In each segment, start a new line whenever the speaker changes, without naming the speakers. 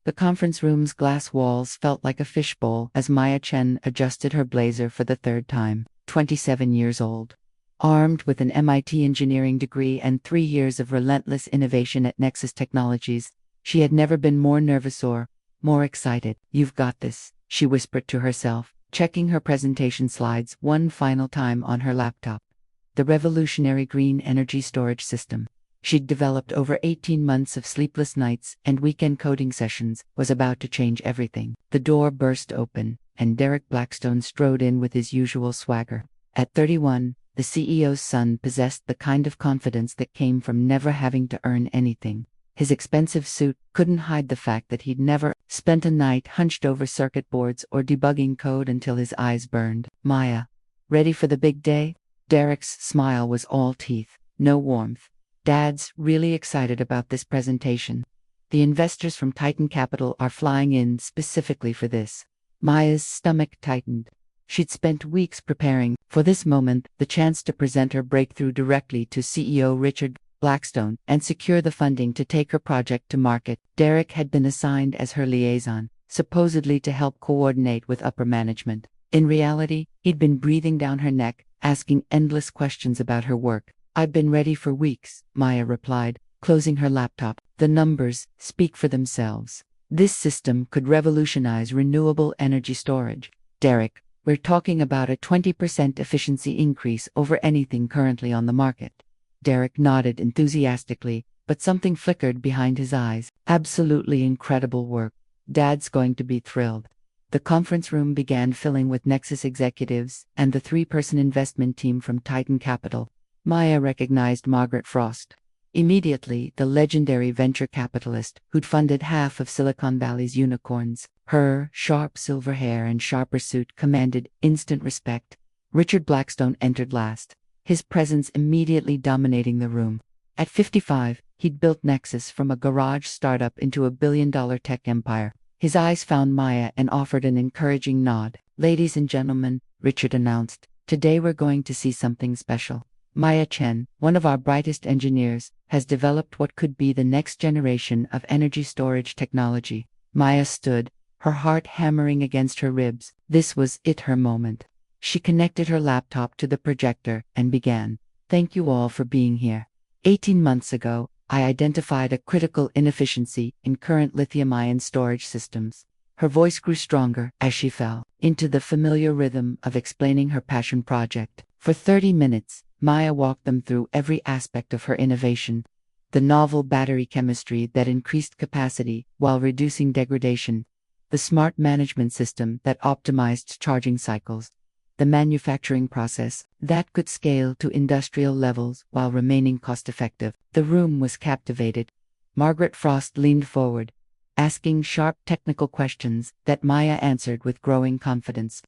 The conference room's glass walls felt like a fishbowl as Maya Chen adjusted her blazer for the third time, 27 years old. Armed with an MIT engineering degree and 3 years of relentless innovation at Nexus Technologies, she had never been more nervous or more excited. "You've got this," she whispered to herself, checking her presentation slides one final time on her laptop. The revolutionary green energy storage system she'd developed over 18 months of sleepless nights and weekend coding sessions was about to change everything. The door burst open, and Derek Blackstone strode in with his usual swagger. At 31, the CEO's son possessed the kind of confidence that came from never having to earn anything. His expensive suit couldn't hide the fact that he'd never spent a night hunched over circuit boards or debugging code until his eyes burned. "Maya, ready for the big day?" Derek's smile was all teeth, no warmth. "Dad's really excited about this presentation. The investors from Titan Capital are flying in specifically for this." Maya's stomach tightened. She'd spent weeks preparing for this moment, the chance to present her breakthrough directly to CEO Richard Blackstone and secure the funding to take her project to market. Derek had been assigned as her liaison, supposedly to help coordinate with upper management. In reality, he'd been breathing down her neck, asking endless questions about her work. "I've been ready for weeks," Maya replied, closing her laptop. "The numbers speak for themselves. This system could revolutionize renewable energy storage." "Derek, we're talking about a 20% efficiency increase over anything currently on the market." Derek nodded enthusiastically, but something flickered behind his eyes. "Absolutely incredible work. Dad's going to be thrilled." The conference room began filling with Nexus executives and the 3-person investment team from Titan Capital. Maya recognized Margaret Frost. Immediately, the legendary venture capitalist who'd funded half of Silicon Valley's unicorns. Her sharp silver hair and sharper suit commanded instant respect. Richard Blackstone entered last, his presence immediately dominating the room. At 55, he'd built Nexus from a garage startup into a billion-dollar tech empire. His eyes found Maya and offered an encouraging nod. "Ladies and gentlemen," Richard announced, "today we're going to see something special. Maya Chen, one of our brightest engineers, has developed what could be the next generation of energy storage technology." Maya stood, her heart hammering against her ribs. This was her moment. She connected her laptop to the projector and began. "Thank you all for being here. 18 months ago, I identified a critical inefficiency in current lithium-ion storage systems." Her voice grew stronger as she fell into the familiar rhythm of explaining her passion project. For 30 minutes, Maya walked them through every aspect of her innovation. The novel battery chemistry that increased capacity while reducing degradation, the smart management system that optimized charging cycles, the manufacturing process that could scale to industrial levels while remaining cost-effective. The room was captivated. Margaret Frost leaned forward, asking sharp technical questions that Maya answered with growing confidence.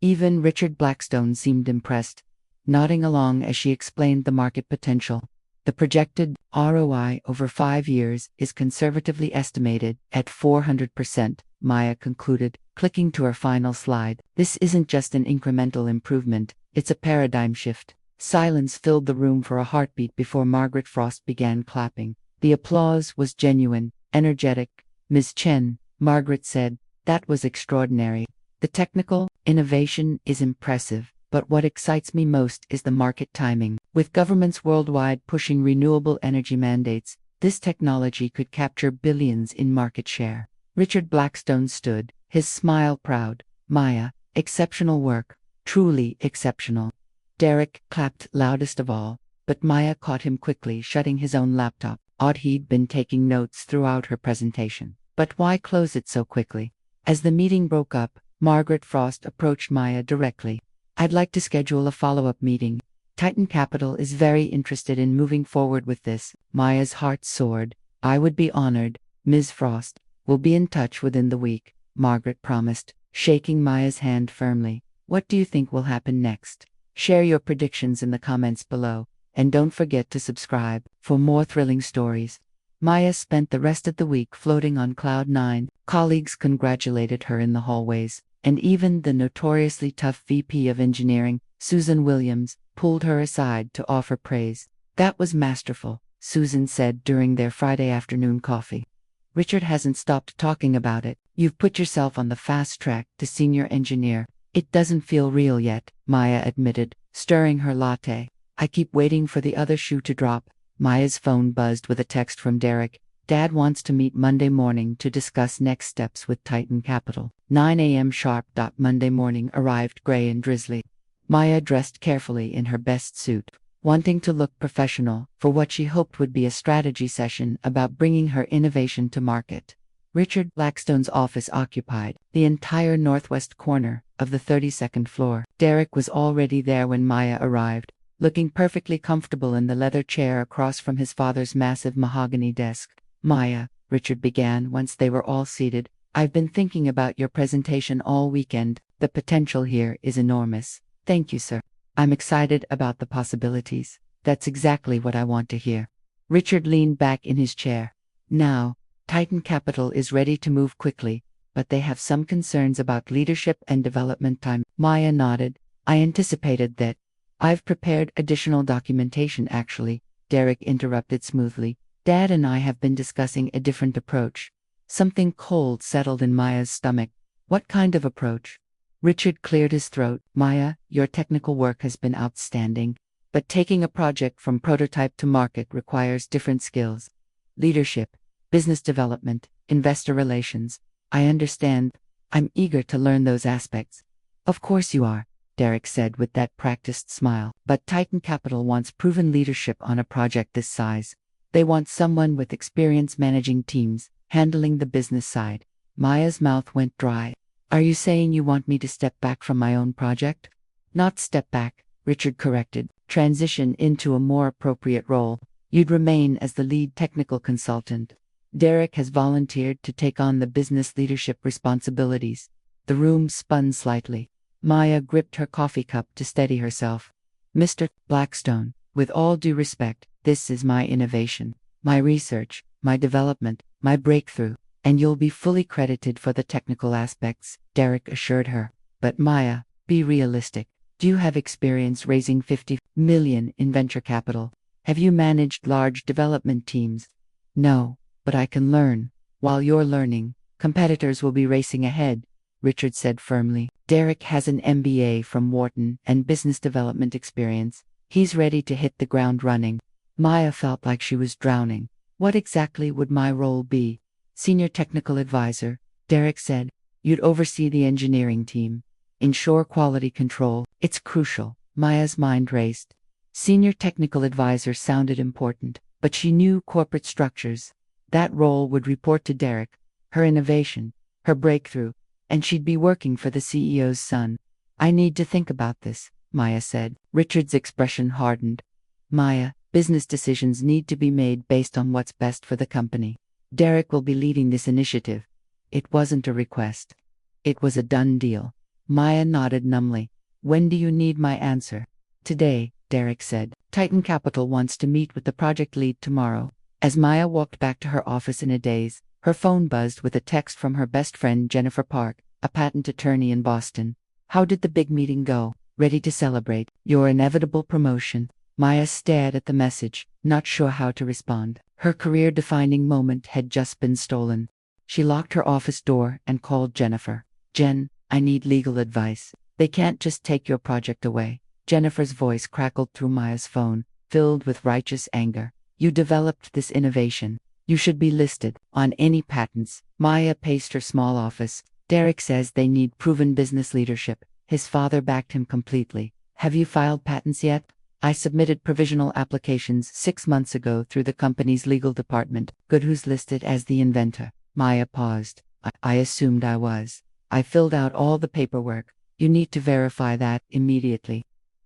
Even Richard Blackstone seemed impressed, nodding along as she explained the market potential. The projected ROI over 5 years is conservatively estimated at 400%, Maya concluded, clicking to her final slide. "This isn't just an incremental improvement, it's a paradigm shift." Silence filled the room for a heartbeat before Margaret Frost began clapping. The applause was genuine, energetic. "Ms. Chen," Margaret said, "that was extraordinary. The technical innovation is impressive. But what excites me most is the market timing. With governments worldwide pushing renewable energy mandates, this technology could capture billions in market share." Richard Blackstone stood, his smile proud. "Maya, exceptional work. Truly exceptional." Derek clapped loudest of all, but Maya caught him quickly shutting his own laptop. Odd, he'd been taking notes throughout her presentation. But why close it so quickly? As the meeting broke up, Margaret Frost approached Maya directly. "I'd like to schedule a follow-up meeting. Titan Capital is very interested in moving forward with this." Maya's heart soared. "I would be honored, Ms. Frost. We'll be in touch within the week," Margaret promised, shaking Maya's hand firmly. "What do you think will happen next? Share your predictions in the comments below, and don't forget to subscribe for more thrilling stories." Maya spent the rest of the week floating on Cloud 9. Colleagues congratulated her in the hallways, and even the notoriously tough VP of Engineering, Susan Williams, pulled her aside to offer praise. "That was masterful," Susan said during their Friday afternoon coffee. Richard hasn't stopped talking about it. You've put yourself on the fast track to senior engineer. It doesn't feel real yet, Maya admitted, stirring her latte. I keep waiting for the other shoe to drop. Maya's phone buzzed with a text from Derek. Dad wants to meet Monday morning to discuss next steps with Titan Capital. 9 a.m. sharp. Monday morning arrived gray and drizzly. Maya dressed carefully in her best suit, wanting to look professional for what she hoped would be a strategy session about bringing her innovation to market. Richard Blackstone's office occupied the entire northwest corner of the 32nd floor. Derek was already there when Maya arrived, looking perfectly comfortable in the leather chair across from his father's massive mahogany desk. Maya, Richard began once they were all seated, I've been thinking about your presentation all weekend. The potential here is enormous. Thank you, sir. I'm excited about the possibilities. That's exactly what I want to hear. Richard leaned back in his chair. Now, Titan Capital is ready to move quickly, but they have some concerns about leadership and development time. Maya nodded. I anticipated that. I've prepared additional documentation actually, Derek interrupted smoothly. Dad and I have been discussing a different approach. Something cold settled in Maya's stomach. What kind of approach? Richard cleared his throat. Maya, your technical work has been outstanding, but taking a project from prototype to market requires different skills. Leadership, business development, investor relations. I understand. I'm eager to learn those aspects. Of course you are, Derek said with that practiced smile. But Titan Capital wants proven leadership on a project this size. They want someone with experience managing teams, handling the business side. Maya's mouth went dry. Are you saying you want me to step back from my own project? Not step back, Richard corrected. Transition into a more appropriate role. You'd remain as the lead technical consultant. Derek has volunteered to take on the business leadership responsibilities. The room spun slightly. Maya gripped her coffee cup to steady herself. Mr. Blackstone, with all due respect, this is my innovation, my research, my development, my breakthrough, and you'll be fully credited for the technical aspects, Derek assured her. But Maya, be realistic. Do you have experience raising $50 million in venture capital? Have you managed large development teams? No, but I can learn. While you're learning, competitors will be racing ahead, Richard said firmly. Derek has an MBA from Wharton and business development experience. He's ready to hit the ground running. Maya felt like she was drowning. What exactly would my role be? Senior technical advisor, Derek said. You'd oversee the engineering team. Ensure quality control. It's crucial. Maya's mind raced. Senior technical advisor sounded important, but she knew corporate structures. That role would report to Derek, her innovation, her breakthrough, and she'd be working for the CEO's son. I need to think about this, Maya said. Richard's expression hardened. Maya, business decisions need to be made based on what's best for the company. Derek will be leading this initiative. It wasn't a request. It was a done deal. Maya nodded numbly. When do you need my answer? Today, Derek said. Titan Capital wants to meet with the project lead tomorrow. As Maya walked back to her office in a daze, her phone buzzed with a text from her best friend Jennifer Park, a patent attorney in Boston. How did the big meeting go? Ready to celebrate your inevitable promotion? Maya stared at the message, not sure how to respond. Her career-defining moment had just been stolen. She locked her office door and called Jennifer. Jen, I need legal advice. They can't just take your project away. Jennifer's voice crackled through Maya's phone, filled with righteous anger. You developed this innovation. You should be listed on any patents. Maya paced her small office. Derek says they need proven business leadership. His father backed him completely. Have you filed patents yet? I submitted provisional applications 6 months ago through the company's legal department. Good, who's listed as the inventor? Maya paused. I assumed I was. I filled out all the paperwork. You need to verify that immediately.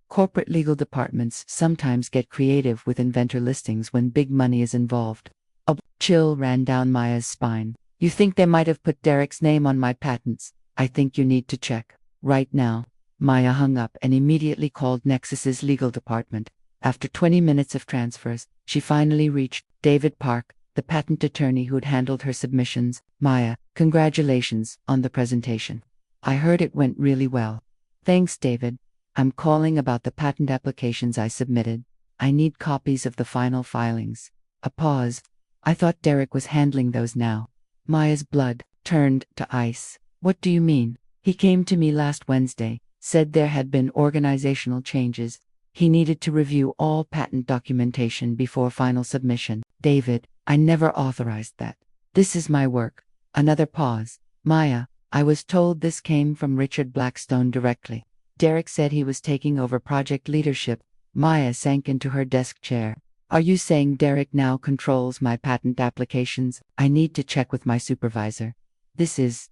Corporate legal departments sometimes get creative with inventor listings when big money is involved. A chill ran down Maya's spine. You think they might have put Derek's name on my patents? I think you need to check. Right now. Maya hung up and immediately called Nexus's legal department. After 20 minutes of transfers, she finally reached David Park, the patent attorney who'd handled her submissions. Maya, congratulations on the presentation. I heard it went really well. Thanks, David. I'm calling about the patent applications I submitted. I need copies of the final filings. A pause. I thought Derek was handling those now. Maya's blood turned to ice. What do you mean? He came to me last Wednesday, said there had been organizational changes. He needed to review all patent documentation before final submission. David, I never authorized that. This is my work. Another pause. Maya, I was told this came from Richard Blackstone directly. Derek said he was taking over project leadership. Maya sank into her desk chair. Are you saying Derek now controls my patent applications? I need to check with my supervisor. This is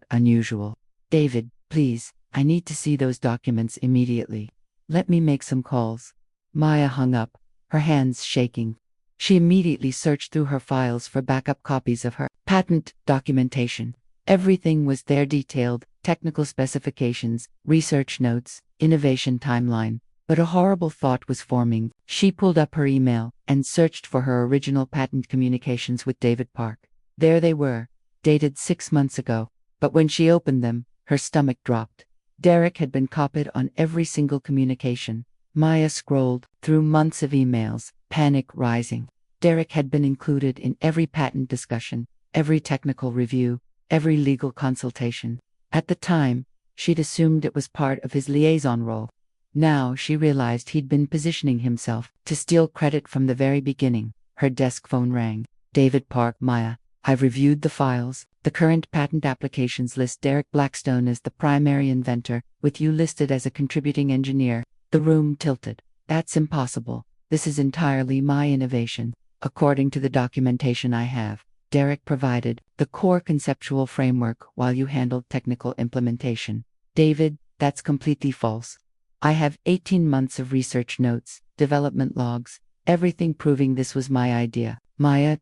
unusual. David, please, I need to see those documents immediately. Let me make some calls. Maya hung up, her hands shaking. She immediately searched through her files for backup copies of her patent documentation. Everything was there, detailed, technical specifications, research notes, innovation timeline. But a horrible thought was forming. She pulled up her email and searched for her original patent communications with David Park. There they were, dated 6 months ago. But when she opened them, her stomach dropped. Derek had been copied on every single communication. Maya scrolled through months of emails, panic rising. Derek had been included in every patent discussion, every technical review, every legal consultation. At the time, she'd assumed it was part of his liaison role. Now she realized he'd been positioning himself to steal credit from the very beginning. Her desk phone rang. David Park. Maya, I've reviewed the files. The current patent applications list Derek Blackstone as the primary inventor, with you listed as a contributing engineer. The room tilted. That's impossible. This is entirely my innovation. According to the documentation I have, Derek provided the core conceptual framework while you handled technical implementation. David, that's completely false. I have 18 months of research notes, development logs, everything proving this was my idea. Maya.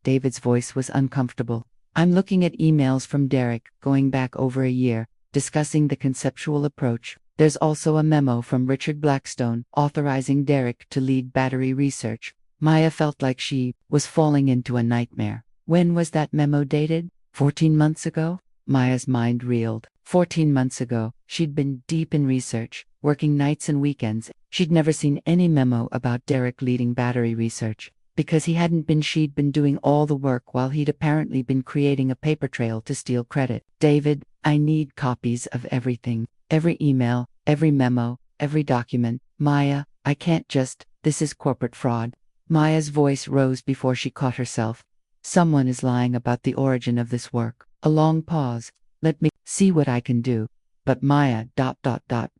David's voice was uncomfortable. I'm looking at emails from Derek, going back over a year, discussing the conceptual approach. There's also a memo from Richard Blackstone authorizing Derek to lead battery research. Maya felt like she was falling into a nightmare. When was that memo dated? 14 months ago? Maya's mind reeled. 14 months ago, she'd been deep in research, working nights and weekends. She'd never seen any memo about Derek leading battery research. Because he hadn't been, she'd been doing all the work while he'd apparently been creating a paper trail to steal credit. David, I need copies of everything. Every email, every memo, every document. Maya, I can't just, this is corporate fraud. Maya's voice rose before she caught herself. Someone is lying about the origin of this work. A long pause. Let me see what I can do. But Maya.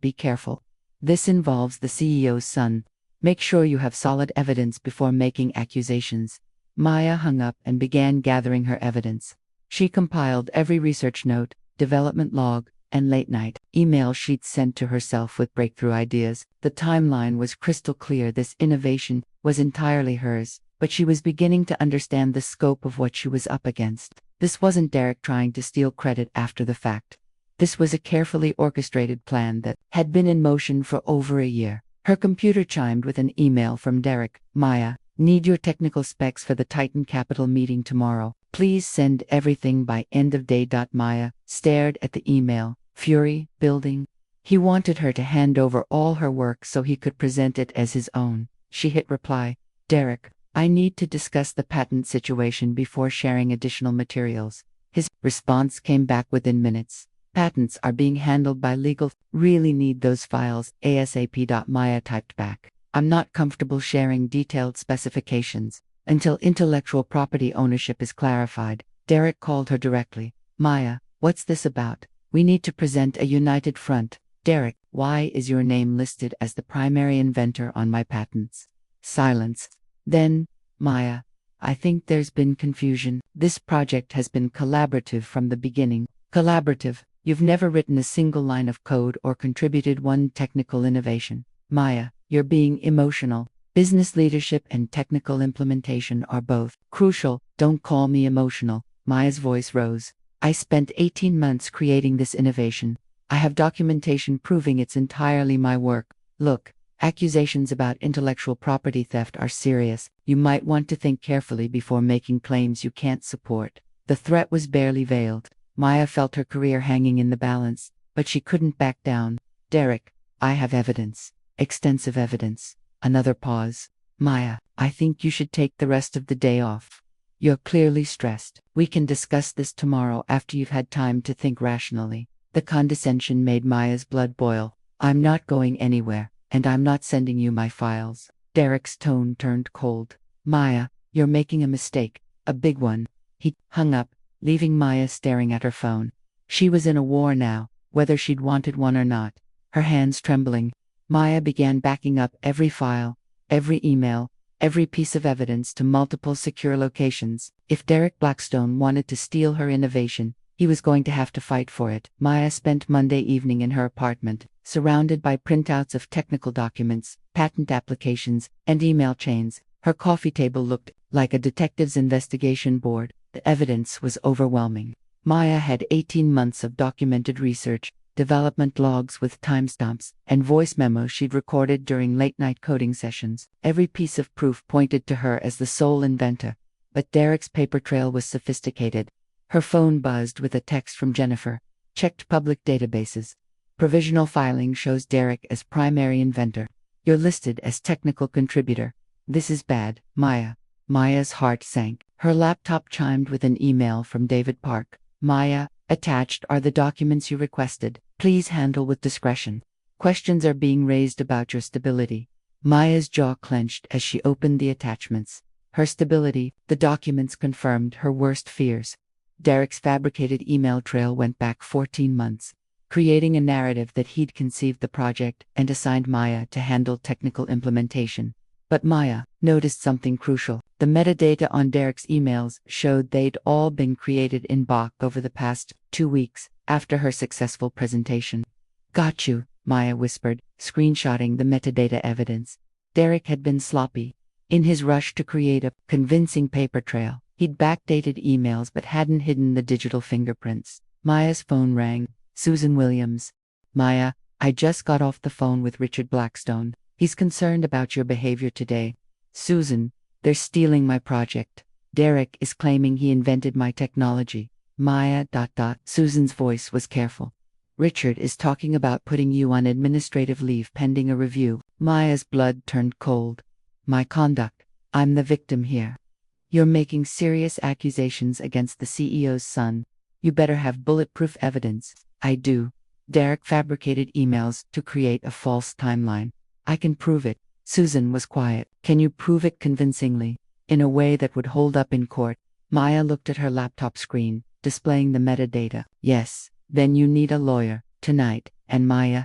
Be careful. This involves the CEO's son. Make sure you have solid evidence before making accusations. Maya hung up and began gathering her evidence. She compiled every research note, development log, and late-night email she'd sent to herself with breakthrough ideas. The timeline was crystal clear. This innovation was entirely hers, but she was beginning to understand the scope of what she was up against. This wasn't Derek trying to steal credit after the fact. This was a carefully orchestrated plan that had been in motion for over a year. Her computer chimed with an email from Derek. Maya, need your technical specs for the Titan Capital meeting tomorrow. Please send everything by end of day. Maya stared at the email, fury building. He wanted her to hand over all her work so he could present it as his own. She hit reply. Derek, I need to discuss the patent situation before sharing additional materials. His response came back within minutes. Patents are being handled by legal. Really need those files ASAP. Maya typed back. I'm not comfortable sharing detailed specifications until intellectual property ownership is clarified. Derek called her directly. Maya, what's this about? We need to present a united front. Derek, why is your name listed as the primary inventor on my patents? Silence. Then, Maya, I think there's been confusion. This project has been collaborative from the beginning. Collaborative. You've never written a single line of code or contributed one technical innovation. Maya, you're being emotional. Business leadership and technical implementation are both crucial. Don't call me emotional. Maya's voice rose. I spent 18 months creating this innovation. I have documentation proving it's entirely my work. Look, accusations about intellectual property theft are serious. You might want to think carefully before making claims you can't support. The threat was barely veiled. Maya felt her career hanging in the balance, but she couldn't back down. Derek, I have evidence. Extensive evidence. Another pause. Maya, I think you should take the rest of the day off. You're clearly stressed. We can discuss this tomorrow after you've had time to think rationally. The condescension made Maya's blood boil. I'm not going anywhere, and I'm not sending you my files. Derek's tone turned cold. Maya, you're making a mistake, a big one. He hung up, leaving Maya staring at her phone. She was in a war now, whether she'd wanted one or not. Her hands trembling, Maya began backing up every file, every email, every piece of evidence to multiple secure locations. If Derek Blackstone wanted to steal her innovation, he was going to have to fight for it. Maya spent Monday evening in her apartment, surrounded by printouts of technical documents, patent applications, and email chains. Her coffee table looked like a detective's investigation board. The evidence was overwhelming. Maya had 18 months of documented research, development logs with timestamps, and voice memos she'd recorded during late-night coding sessions. Every piece of proof pointed to her as the sole inventor. But Derek's paper trail was sophisticated. Her phone buzzed with a text from Jennifer. Checked public databases. Provisional filing shows Derek as primary inventor. You're listed as technical contributor. This is bad, Maya. Maya's heart sank. Her laptop chimed with an email from David Park. Maya, attached are the documents you requested. Please handle with discretion. Questions are being raised about your stability. Maya's jaw clenched as she opened the attachments. Her stability, the documents confirmed her worst fears. Derek's fabricated email trail went back 14 months, creating a narrative that he'd conceived the project and assigned Maya to handle technical implementation. But Maya noticed something crucial. The metadata on Derek's emails showed they'd all been created in Bach over the past 2 weeks after her successful presentation. Got you, Maya whispered, screenshotting the metadata evidence. Derek had been sloppy. In his rush to create a convincing paper trail, he'd backdated emails but hadn't hidden the digital fingerprints. Maya's phone rang. Susan Williams. Maya, I just got off the phone with Richard Blackstone. He's concerned about your behavior today. Susan, they're stealing my project. Derek is claiming he invented my technology. Maya. Susan's voice was careful. Richard is talking about putting you on administrative leave pending a review. Maya's blood turned cold. My conduct. I'm the victim here. You're making serious accusations against the CEO's son. You better have bulletproof evidence. I do. Derek fabricated emails to create a false timeline. I can prove it. Susan was quiet. Can you prove it convincingly, in a way that would hold up in court? Maya looked at her laptop screen, displaying the metadata. Yes, then you need a lawyer, tonight, and Maya.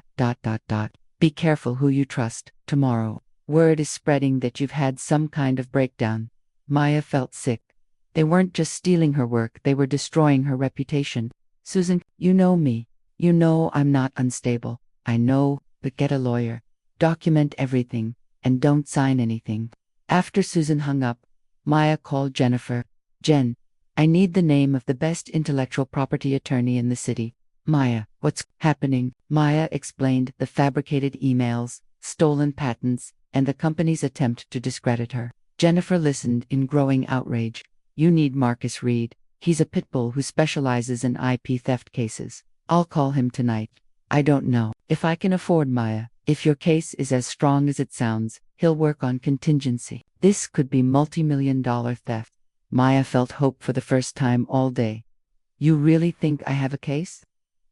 Be careful who you trust, tomorrow. Word is spreading that you've had some kind of breakdown. Maya felt sick. They weren't just stealing her work, they were destroying her reputation. Susan, you know me. You know I'm not unstable. I know, but get a lawyer. Document everything, and don't sign anything. After Susan hung up, Maya called Jennifer. Jen, I need the name of the best intellectual property attorney in the city. Maya, what's happening? Maya explained the fabricated emails, stolen patents, and the company's attempt to discredit her. Jennifer listened in growing outrage. You need Marcus Reed. He's a pit bull who specializes in IP theft cases. I'll call him tonight. I don't know if I can afford Maya. If your case is as strong as it sounds, he'll work on contingency. This could be multi-million-dollar theft. Maya felt hope for the first time all day. You really think I have a case?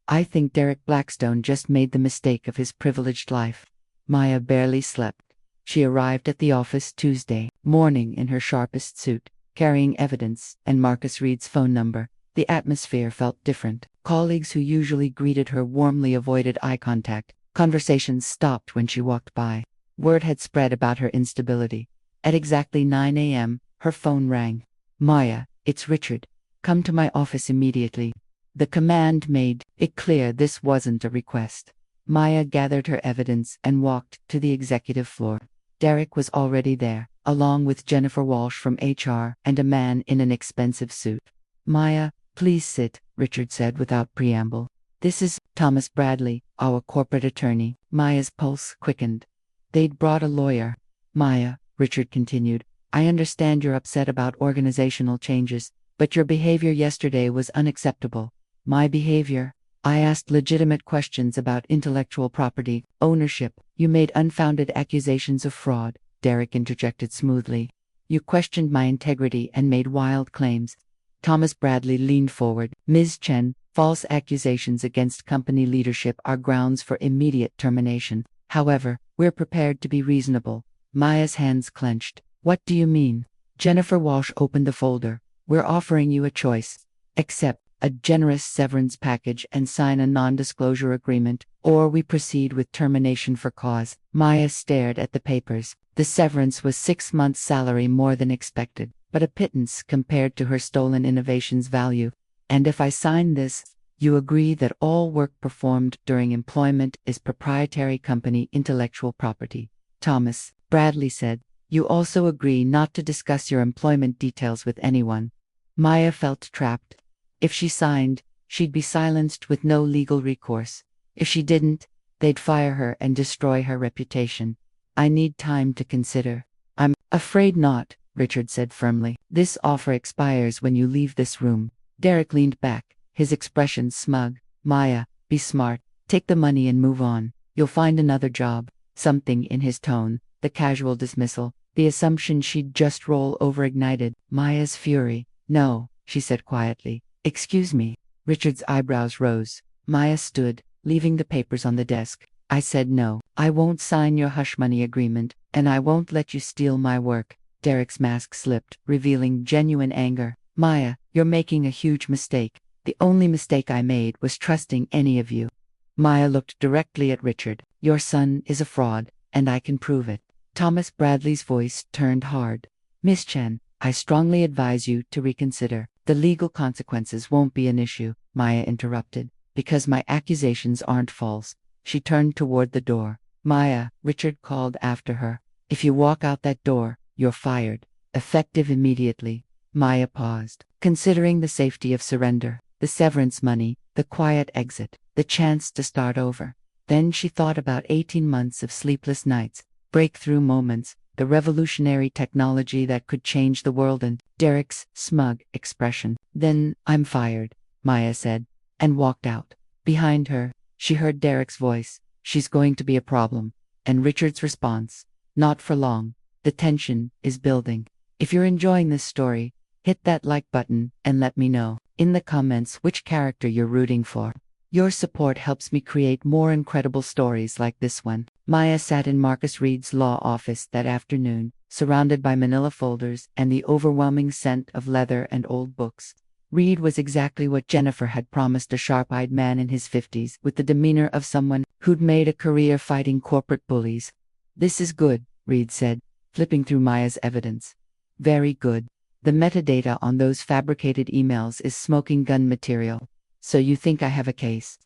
I think Derek Blackstone just made the mistake of his privileged life. Maya barely slept. She arrived at the office Tuesday morning in her sharpest suit, carrying evidence and Marcus Reed's phone number. The atmosphere felt different. Colleagues who usually greeted her warmly avoided eye contact. Conversations stopped when she walked by. Word had spread about her instability. At exactly 9 a.m., her phone rang. Maya, it's Richard. Come to my office immediately. The command made it clear this wasn't a request. Maya gathered her evidence and walked to the executive floor. Derek was already there, along with Jennifer Walsh from HR and a man in an expensive suit. Maya, please sit, Richard said without preamble. This is Thomas Bradley, our corporate attorney. Maya's pulse quickened. They'd brought a lawyer. Maya, Richard continued, I understand you're upset about organizational changes, but your behavior yesterday was unacceptable. My behavior? I asked legitimate questions about intellectual property, ownership. You made unfounded accusations of fraud, Derek interjected smoothly. You questioned my integrity and made wild claims. Thomas Bradley leaned forward. Ms. Chen, false accusations against company leadership are grounds for immediate termination. However, we're prepared to be reasonable. Maya's hands clenched. What do you mean? Jennifer Walsh opened the folder. We're offering you a choice. Accept a generous severance package and sign a non-disclosure agreement, or we proceed with termination for cause. Maya stared at the papers. The severance was 6 months' salary more than expected, but a pittance compared to her stolen innovation's value. And if I sign this, you agree that all work performed during employment is proprietary company intellectual property. Thomas Bradley said, you also agree not to discuss your employment details with anyone. Maya felt trapped. If she signed, she'd be silenced with no legal recourse. If she didn't, they'd fire her and destroy her reputation. I need time to consider. I'm afraid not, Richard said firmly. This offer expires when you leave this room. Derek leaned back, his expression smug. Maya, be smart. Take the money and move on. You'll find another job. Something in his tone, the casual dismissal, the assumption she'd just roll over ignited Maya's fury. No, she said quietly. Excuse me. Richard's eyebrows rose. Maya stood, leaving the papers on the desk. I said no. I won't sign your hush money agreement, and I won't let you steal my work. Derek's mask slipped, revealing genuine anger. Maya, you're making a huge mistake. The only mistake I made was trusting any of you. Maya looked directly at Richard. Your son is a fraud, and I can prove it. Thomas Bradley's voice turned hard. Miss Chen, I strongly advise you to reconsider. The legal consequences won't be an issue, Maya interrupted, because my accusations aren't false. She turned toward the door. Maya, Richard called after her. If you walk out that door, you're fired. Effective immediately. Maya paused, considering the safety of surrender, the severance money, the quiet exit, the chance to start over. Then she thought about 18 months of sleepless nights, breakthrough moments, the revolutionary technology that could change the world, and Derek's smug expression. Then, I'm fired, Maya said, and walked out. Behind her, she heard Derek's voice. She's going to be a problem. And Richard's response. Not for long. The tension is building. If you're enjoying this story, hit that like button and let me know in the comments which character you're rooting for. Your support helps me create more incredible stories like this one. Maya sat in Marcus Reed's law office that afternoon, surrounded by manila folders and the overwhelming scent of leather and old books. Reed was exactly what Jennifer had promised, a sharp-eyed man in his 50s, with the demeanor of someone who'd made a career fighting corporate bullies. This is good, Reed said, flipping through Maya's evidence. Very good. The metadata on those fabricated emails is smoking gun material. So you think I have a case?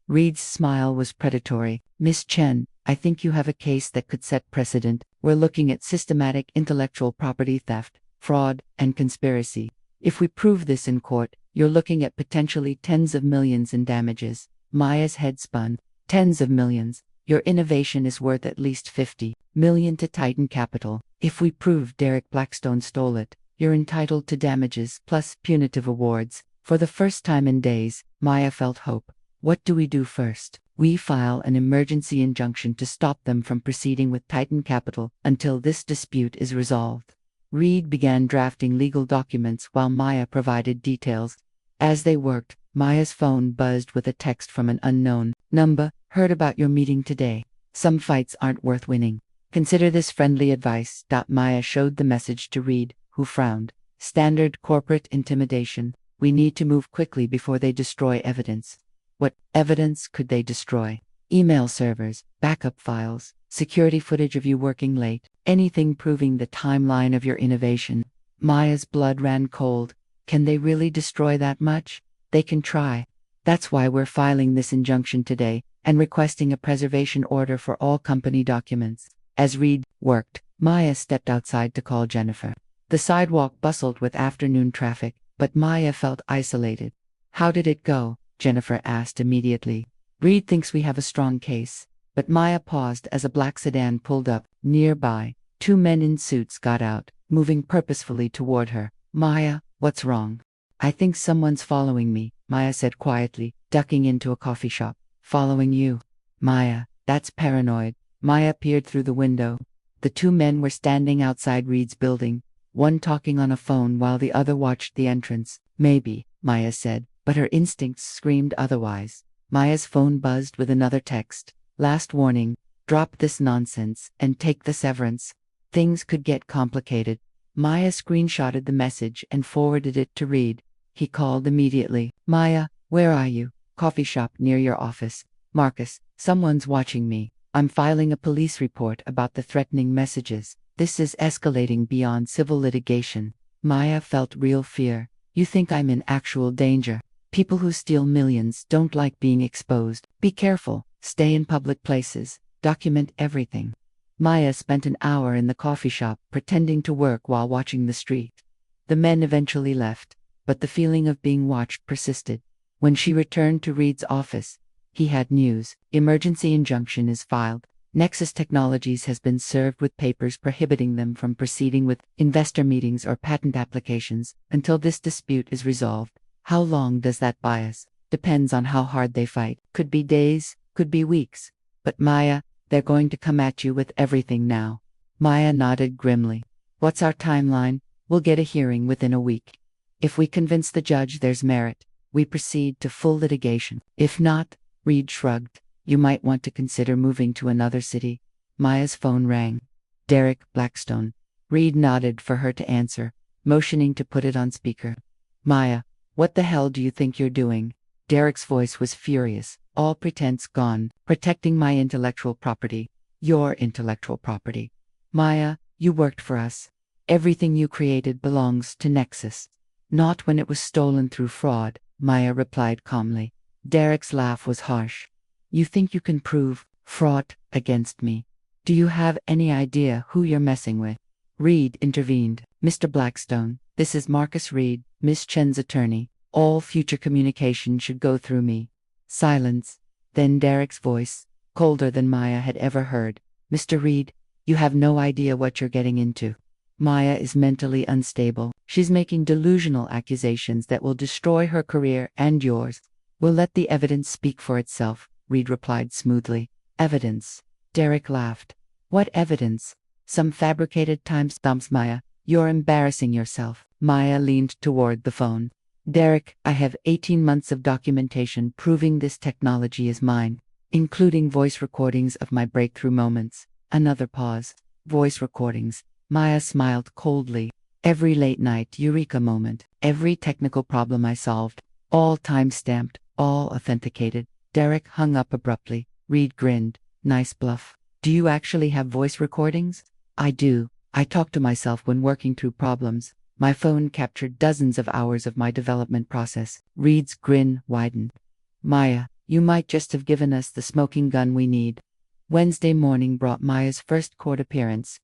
Reed's smile was predatory. Miss Chen, I think you have a case that could set precedent. We're looking at systematic intellectual property theft, fraud, and conspiracy. If we prove this in court, you're looking at potentially tens of millions in damages. Maya's head spun. Tens of millions. Your innovation is worth at least 50 million to Titan Capital. If we prove Derek Blackstone stole it, you're entitled to damages plus punitive awards. For the first time in days, Maya felt hope. What do we do first? We file an emergency injunction to stop them from proceeding with Titan Capital until this dispute is resolved. Reed began drafting legal documents while Maya provided details. As they worked, Maya's phone buzzed with a text from an unknown number. Heard about your meeting today. Some fights aren't worth winning. Consider this friendly advice. Maya showed the message to Reed, who frowned. Standard corporate intimidation. We need to move quickly before they destroy evidence. What evidence could they destroy? Email servers, backup files, security footage of you working late, anything proving the timeline of your innovation. Maya's blood ran cold. Can they really destroy that much? They can try. That's why we're filing this injunction today and requesting a preservation order for all company documents. As Reed worked, Maya stepped outside to call Jennifer. The sidewalk bustled with afternoon traffic, but Maya felt isolated. How did it go? Jennifer asked immediately. Reed thinks we have a strong case. But Maya paused as a black sedan pulled up. Nearby, 2 men in suits got out, moving purposefully toward her. Maya, what's wrong? I think someone's following me, Maya said quietly, ducking into a coffee shop. Following you? Maya, that's paranoid. Maya peered through the window. The 2 men were standing outside Reed's building. one talking on a phone while the other watched the entrance. Maybe, Maya said, but her instincts screamed otherwise. Maya's phone buzzed with another text. Last warning, drop this nonsense and take the severance. Things could get complicated. Maya screenshotted the message and forwarded it to Reed. He called immediately. Maya, where are you? Coffee shop near your office. Marcus, someone's watching me. I'm filing a police report about the threatening messages. This is escalating beyond civil litigation. Maya felt real fear. You think I'm in actual danger? People who steal millions don't like being exposed. Be careful. Stay in public places. Document everything. Maya spent an hour in the coffee shop pretending to work while watching the street. The men eventually left, but the feeling of being watched persisted. When she returned to Reed's office, he had news. Emergency injunction is filed. Nexus Technologies has been served with papers prohibiting them from proceeding with investor meetings or patent applications until this dispute is resolved. How long does that buy us? Depends on how hard they fight. Could be days, could be weeks. But Maya, they're going to come at you with everything now. Maya nodded grimly. What's our timeline? We'll get a hearing within a week. If we convince the judge there's merit, we proceed to full litigation. If not, Reed shrugged, you might want to consider moving to another city. Maya's phone rang. Derek Blackstone. Reed nodded for her to answer, motioning to put it on speaker. Maya, what the hell do you think you're doing? Derek's voice was furious. All pretense gone. Protecting my intellectual property. Your intellectual property. Maya, you worked for us. Everything you created belongs to Nexus. Not when it was stolen through fraud, Maya replied calmly. Derek's laugh was harsh. You think you can prove fraud against me? Do you have any idea who you're messing with? Reed intervened. Mr. Blackstone, this is Marcus Reed, Miss Chen's attorney. All future communication should go through me. Silence. Then Derek's voice, colder than Maya had ever heard. Mr. Reed, you have no idea what you're getting into. Maya is mentally unstable. She's making delusional accusations that will destroy her career and yours. We'll let the evidence speak for itself, Reed replied smoothly. Evidence. Derek laughed. What evidence? Some fabricated timestamps, Maya. You're embarrassing yourself. Maya leaned toward the phone. Derek, I have 18 months of documentation proving this technology is mine, including voice recordings of my breakthrough moments. Another pause. Voice recordings. Maya smiled coldly. Every late night eureka moment, every technical problem I solved, all time-stamped, all authenticated. Derek hung up abruptly. Reed grinned. Nice bluff. Do you actually have voice recordings? I do. I talk to myself when working through problems. My phone captured dozens of hours of my development process. Reed's grin widened. Maya, you might just have given us the smoking gun we need. Wednesday morning brought Maya's first court appearance.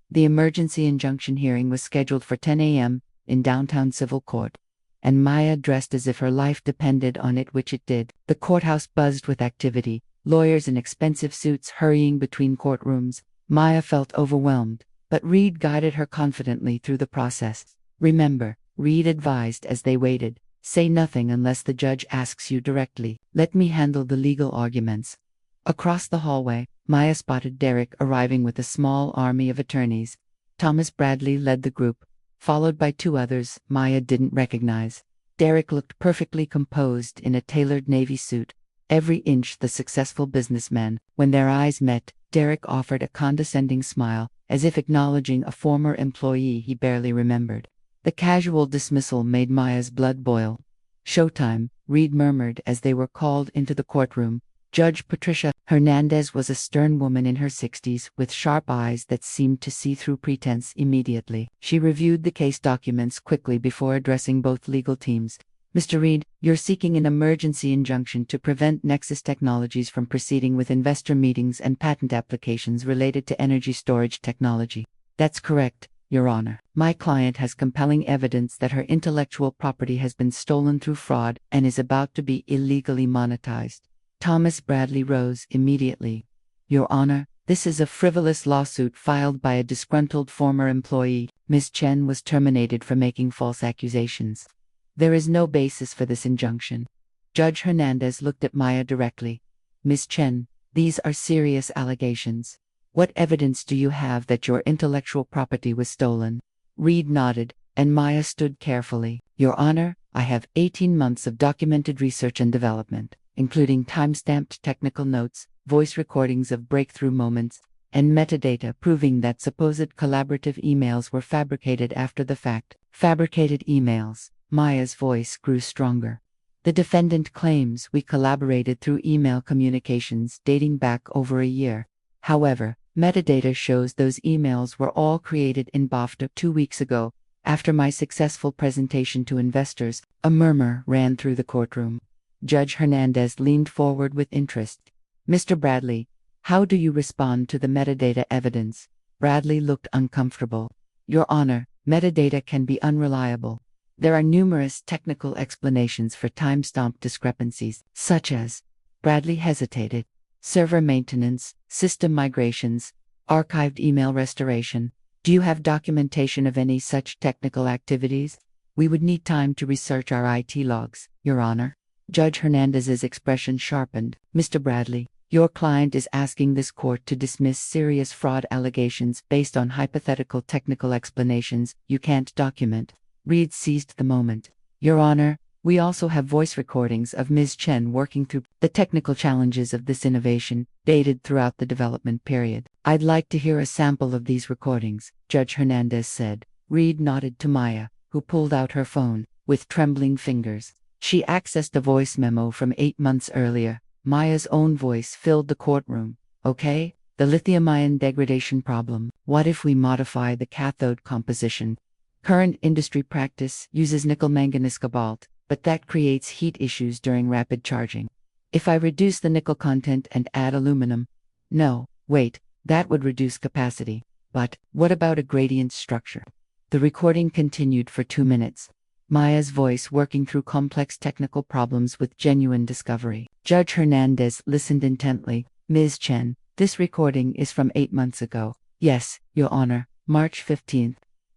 The emergency injunction hearing was scheduled for 10 a.m. in downtown civil court, and Maya dressed as if her life depended on it, which it did. The courthouse buzzed with activity, lawyers in expensive suits hurrying between courtrooms. Maya felt overwhelmed, but Reed guided her confidently through the process. Remember, Reed advised as they waited, say nothing unless the judge asks you directly. Let me handle the legal arguments. Across the hallway, Maya spotted Derek arriving with a small army of attorneys. Thomas Bradley led the group, followed by two others Maya didn't recognize. Derek looked perfectly composed in a tailored navy suit, every inch the successful businessman. When their eyes met, Derek offered a condescending smile, as if acknowledging a former employee he barely remembered. The casual dismissal made Maya's blood boil. Showtime, Reed murmured as they were called into the courtroom. Judge Patricia Hernandez was a stern woman in her 60s with sharp eyes that seemed to see through pretense immediately. She reviewed the case documents quickly before addressing both legal teams. Mr. Reed, you're seeking an emergency injunction to prevent Nexus Technologies from proceeding with investor meetings and patent applications related to energy storage technology. That's correct, Your Honor. My client has compelling evidence that her intellectual property has been stolen through fraud and is about to be illegally monetized. Thomas Bradley rose immediately. Your Honor, this is a frivolous lawsuit filed by a disgruntled former employee. Ms. Chen was terminated for making false accusations. There is no basis for this injunction. Judge Hernandez looked at Maya directly. Ms. Chen, these are serious allegations. What evidence do you have that your intellectual property was stolen? Reed nodded, and Maya stood carefully. Your Honor, I have 18 months of documented research and development, including time-stamped technical notes, voice recordings of breakthrough moments, and metadata proving that supposed collaborative emails were fabricated after the fact. Fabricated emails. Maya's voice grew stronger. The defendant claims we collaborated through email communications dating back over a year. However, metadata shows those emails were all created in BAFTA 2 weeks ago, after my successful presentation to investors. A murmur ran through the courtroom. Judge Hernandez leaned forward with interest. Mr. Bradley, how do you respond to the metadata evidence? Bradley looked uncomfortable. Your Honor, metadata can be unreliable. There are numerous technical explanations for timestamp discrepancies, such as, Bradley hesitated, server maintenance, system migrations, archived email restoration. Do you have documentation of any such technical activities? We would need time to research our IT logs, Your Honor. Judge Hernandez's expression sharpened. Mr. Bradley, your client is asking this court to dismiss serious fraud allegations based on hypothetical technical explanations you can't document. Reed seized the moment. Your Honor, we also have voice recordings of Ms. Chen working through the technical challenges of this innovation, dated throughout the development period. I'd like to hear a sample of these recordings, Judge Hernandez said. Reed nodded to Maya, who pulled out her phone, with trembling fingers. She accessed a voice memo from 8 months earlier. Maya's own voice filled the courtroom. Okay, the lithium-ion degradation problem. What if we modify the cathode composition? Current industry practice uses nickel-manganese cobalt, but that creates heat issues during rapid charging. If I reduce the nickel content and add aluminum? No, wait, that would reduce capacity. But what about a gradient structure? The recording continued for 2 minutes. Maya's voice working through complex technical problems with genuine discovery. Judge Hernandez listened intently. Ms. Chen, this recording is from 8 months ago. Yes, Your Honor, March 15th.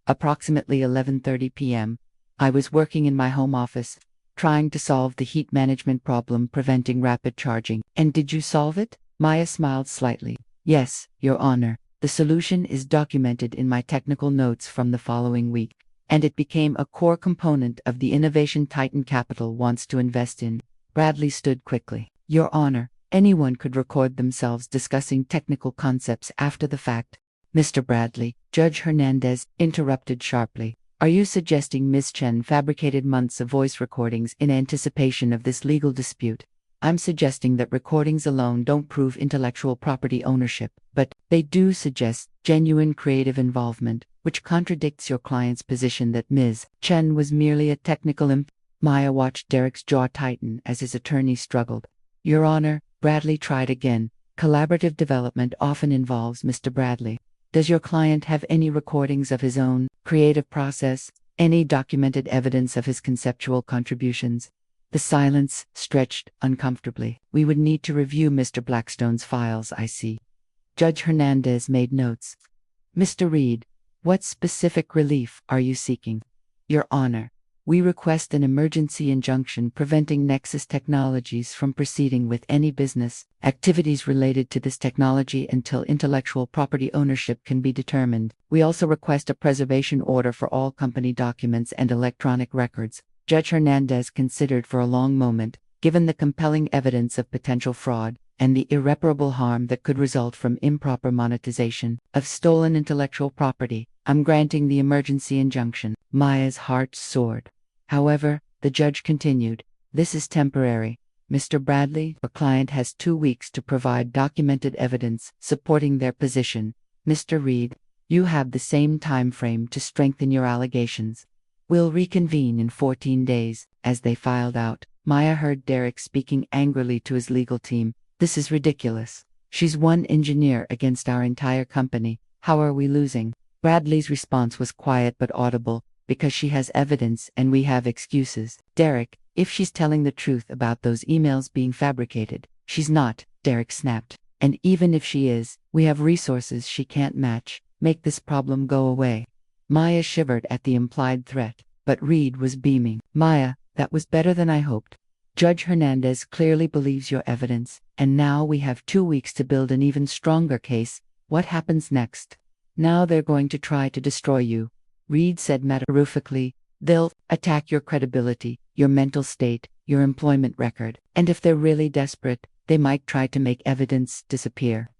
Approximately 11:30 p.m. I was working in my home office, trying to solve the heat management problem preventing rapid charging. And did you solve it? Maya smiled slightly. Yes, Your Honor. The solution is documented in my technical notes from the following week, and it became a core component of the innovation Titan Capital wants to invest in. Bradley stood quickly. Your Honor, anyone could record themselves discussing technical concepts after the fact. Mr. Bradley, Judge Hernandez interrupted sharply. Are you suggesting Ms. Chen fabricated months of voice recordings in anticipation of this legal dispute? I'm suggesting that recordings alone don't prove intellectual property ownership, but they do suggest genuine creative involvement, which contradicts your client's position that Ms. Chen was merely a technical imp. Maya watched Derek's jaw tighten as his attorney struggled. Your Honor, Bradley tried again. Collaborative development often involves Mr. Bradley. Does your client have any recordings of his own creative process, any documented evidence of his conceptual contributions? The silence stretched uncomfortably. We would need to review Mr. Blackstone's files, I see. Judge Hernandez made notes. Mr. Reed, what specific relief are you seeking? Your Honor, we request an emergency injunction preventing Nexus Technologies from proceeding with any business activities related to this technology until intellectual property ownership can be determined. We also request a preservation order for all company documents and electronic records. Judge Hernandez considered for a long moment, given the compelling evidence of potential fraud and the irreparable harm that could result from improper monetization of stolen intellectual property, I'm granting the emergency injunction. Maya's heart soared. However, the judge continued, this is temporary. Mr. Bradley, the client has 2 weeks to provide documented evidence supporting their position. Mr. Reed, you have the same time frame to strengthen your allegations. We'll reconvene in 14 days. As they filed out, Maya heard Derek speaking angrily to his legal team. This is ridiculous. She's one engineer against our entire company. How are we losing? Bradley's response was quiet but audible. Because she has evidence and we have excuses. Derek, if she's telling the truth about those emails being fabricated, she's not, Derek snapped. And even if she is, we have resources she can't match. Make this problem go away. Maya shivered at the implied threat, but Reed was beaming. Maya, that was better than I hoped. Judge Hernandez clearly believes your evidence, and now we have 2 weeks to build an even stronger case. What happens next? Now they're going to try to destroy you. Reed said matter-of-factly. They'll attack your credibility, your mental state, your employment record, and if they're really desperate, they might try to make evidence disappear.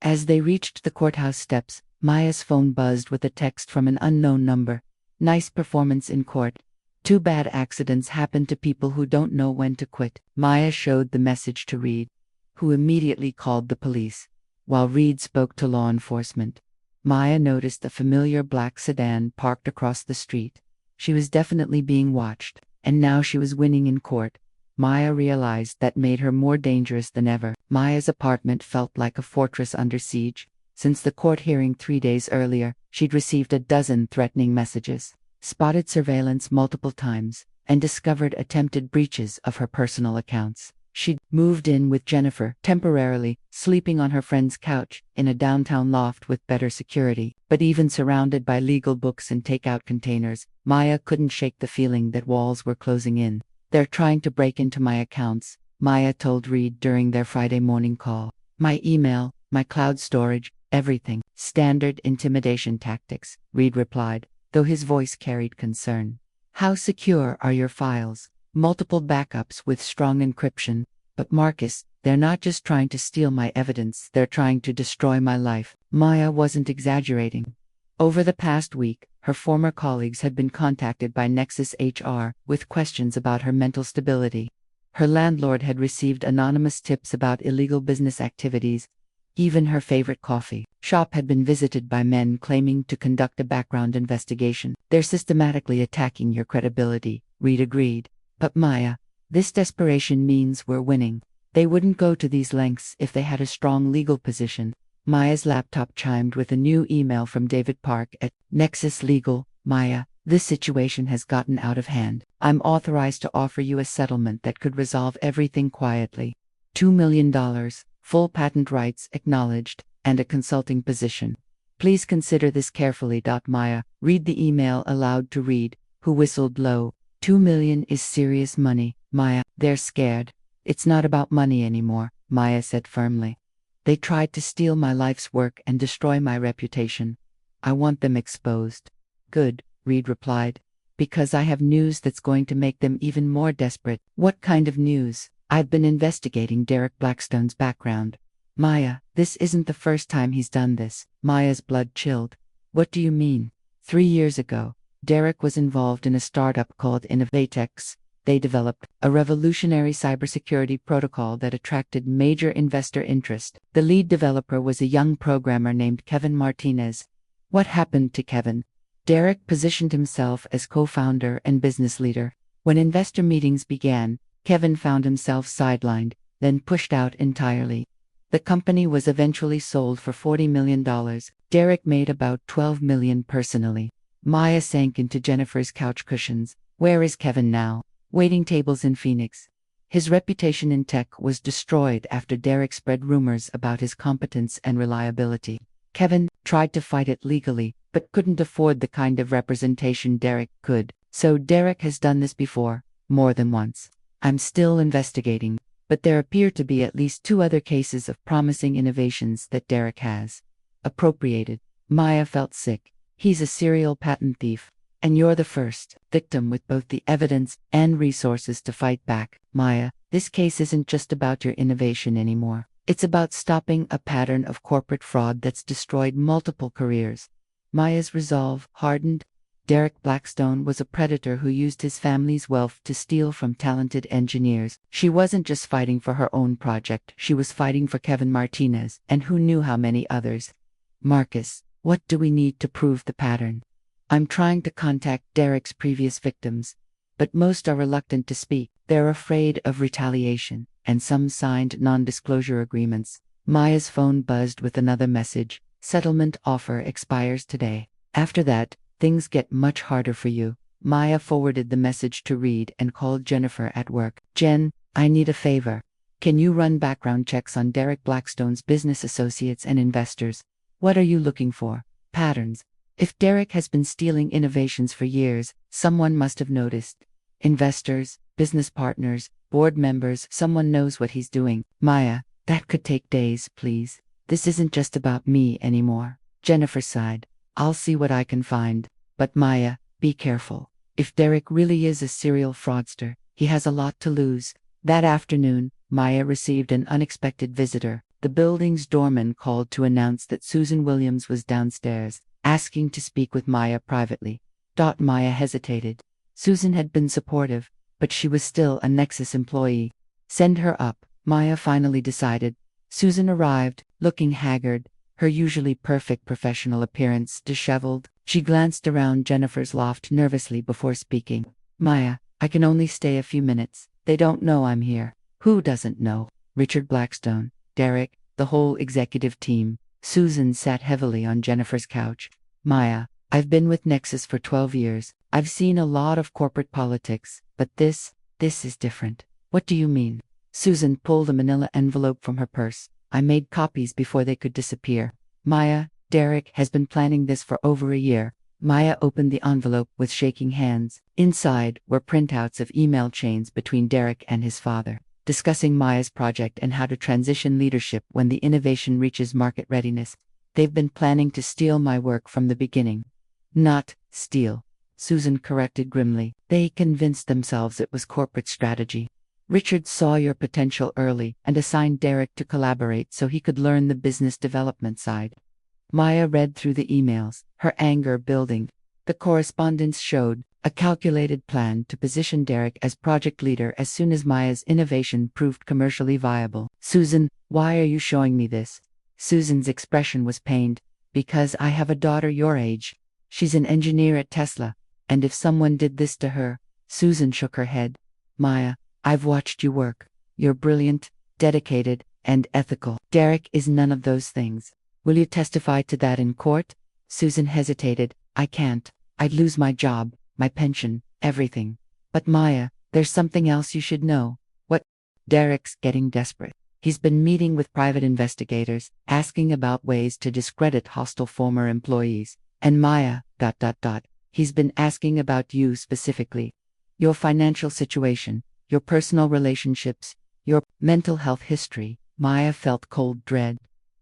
As they reached the courthouse steps, Maya's phone buzzed with a text from an unknown number. Nice performance in court. Too bad accidents happen to people who don't know when to quit. Maya showed the message to Reed, who immediately called the police. While Reed spoke to law enforcement, Maya noticed a familiar black sedan parked across the street. She was definitely being watched, and now she was winning in court. Maya realized that made her more dangerous than ever. Maya's apartment felt like a fortress under siege. Since the court hearing 3 days earlier, she'd received a dozen threatening messages, spotted surveillance multiple times, and discovered attempted breaches of her personal accounts. She'd moved in with Jennifer, temporarily, sleeping on her friend's couch, in a downtown loft with better security. But even surrounded by legal books and takeout containers, Maya couldn't shake the feeling that walls were closing in. They're trying to break into my accounts, Maya told Reed during their Friday morning call. My email, my cloud storage, everything. Standard intimidation tactics, Reed replied, though his voice carried concern. How secure are your files? Multiple backups with strong encryption. But Marcus, they're not just trying to steal my evidence, they're trying to destroy my life. Maya wasn't exaggerating. Over the past week, her former colleagues had been contacted by Nexus HR with questions about her mental stability. Her landlord had received anonymous tips about illegal business activities. Even her favorite coffee shop had been visited by men claiming to conduct a background investigation. They're systematically attacking your credibility, Reed agreed. But Maya, this desperation means we're winning. They wouldn't go to these lengths if they had a strong legal position. Maya's laptop chimed with a new email from David Park at Nexus Legal. Maya, this situation has gotten out of hand. I'm authorized to offer you a settlement that could resolve everything quietly. $2 million, full patent rights acknowledged, and a consulting position. Please consider this carefully. Maya, read the email aloud to Reed, who whistled low. $2 million is serious money, Maya. They're scared. It's not about money anymore, Maya said firmly. They tried to steal my life's work and destroy my reputation. I want them exposed. Good, Reed replied. Because I have news that's going to make them even more desperate. What kind of news? I've been investigating Derek Blackstone's background. Maya, this isn't the first time he's done this. Maya's blood chilled. What do you mean? 3 years ago, Derek was involved in a startup called Innovatex. They developed a revolutionary cybersecurity protocol that attracted major investor interest. The lead developer was a young programmer named Kevin Martinez. What happened to Kevin? Derek positioned himself as co-founder and business leader. When investor meetings began, Kevin found himself sidelined, then pushed out entirely. The company was eventually sold for $40 million. Derek made about $12 million personally. Maya sank into Jennifer's couch cushions. Where is Kevin now? Waiting tables in Phoenix. His reputation in tech was destroyed after Derek spread rumors about his competence and reliability. Kevin tried to fight it legally, but couldn't afford the kind of representation Derek could. So Derek has done this before, more than once. I'm still investigating, but there appear to be at least 2 other cases of promising innovations that Derek has appropriated. Maya felt sick. He's a serial patent thief, and you're the first victim with both the evidence and resources to fight back. Maya, this case isn't just about your innovation anymore. It's about stopping a pattern of corporate fraud that's destroyed multiple careers. Maya's resolve hardened. Derek Blackstone was a predator who used his family's wealth to steal from talented engineers. She wasn't just fighting for her own project, she was fighting for Kevin Martinez, and who knew how many others. Marcus, what do we need to prove the pattern? I'm trying to contact Derek's previous victims, but most are reluctant to speak. They're afraid of retaliation, and some signed non-disclosure agreements. Maya's phone buzzed with another message. Settlement offer expires today. After that, things get much harder for you. Maya forwarded the message to Reed and called Jennifer at work. Jen, I need a favor. Can you run background checks on Derek Blackstone's business associates and investors? What are you looking for? Patterns. If Derek has been stealing innovations for years, someone must have noticed. Investors, business partners, board members, someone knows what he's doing. Maya, that could take days, please. This isn't just about me anymore. Jennifer sighed. I'll see what I can find. But Maya, be careful. If Derek really is a serial fraudster, he has a lot to lose. That afternoon, Maya received an unexpected visitor. The building's doorman called to announce that Susan Williams was downstairs, asking to speak with Maya privately. Maya hesitated. Susan had been supportive, but she was still a Nexus employee. Send her up, Maya finally decided. Susan arrived, looking haggard, her usually perfect professional appearance disheveled. She glanced around Jennifer's loft nervously before speaking. Maya, I can only stay a few minutes. They don't know I'm here. Who doesn't know? Richard Blackstone, Derek, the whole executive team. Susan sat heavily on Jennifer's couch. Maya, I've been with Nexus for 12 years. I've seen a lot of corporate politics, but this is different. What do you mean? Susan pulled a manila envelope from her purse. I made copies before they could disappear. Maya, Derek has been planning this for over a year. Maya opened the envelope with shaking hands. Inside were printouts of email chains between Derek and his father, discussing Maya's project and how to transition leadership when the innovation reaches market readiness. They've been planning to steal my work from the beginning. Not steal, Susan corrected grimly. They convinced themselves it was corporate strategy. Richard saw your potential early and assigned Derek to collaborate so he could learn the business development side. Maya read through the emails, her anger building. The correspondence showed a calculated plan to position Derek as project leader as soon as Maya's innovation proved commercially viable. Susan, why are you showing me this? Susan's expression was pained. Because I have a daughter your age. She's an engineer at Tesla, and if someone did this to her. Susan shook her head. Maya, I've watched you work. You're brilliant, dedicated, and ethical. Derek is none of those things. Will you testify to that in court? Susan hesitated. I can't. I'd lose my job, my pension, everything. But Maya, there's something else you should know. What? Derek's getting desperate. He's been meeting with private investigators, asking about ways to discredit hostile former employees. And Maya, he's been asking about you specifically. Your financial situation, your personal relationships, your mental health history. Maya felt cold dread.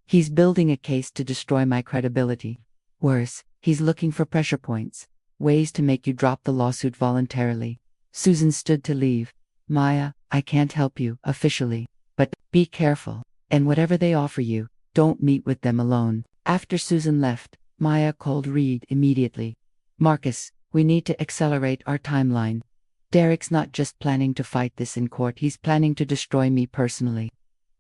He's building a case to destroy my credibility. Worse, he's looking for pressure points, ways to make you drop the lawsuit voluntarily. Susan stood to leave. Maya, I can't help you, officially. But be careful, and whatever they offer you, don't meet with them alone. After Susan left, Maya called Reed immediately. Marcus, we need to accelerate our timeline. Derek's not just planning to fight this in court, he's planning to destroy me personally.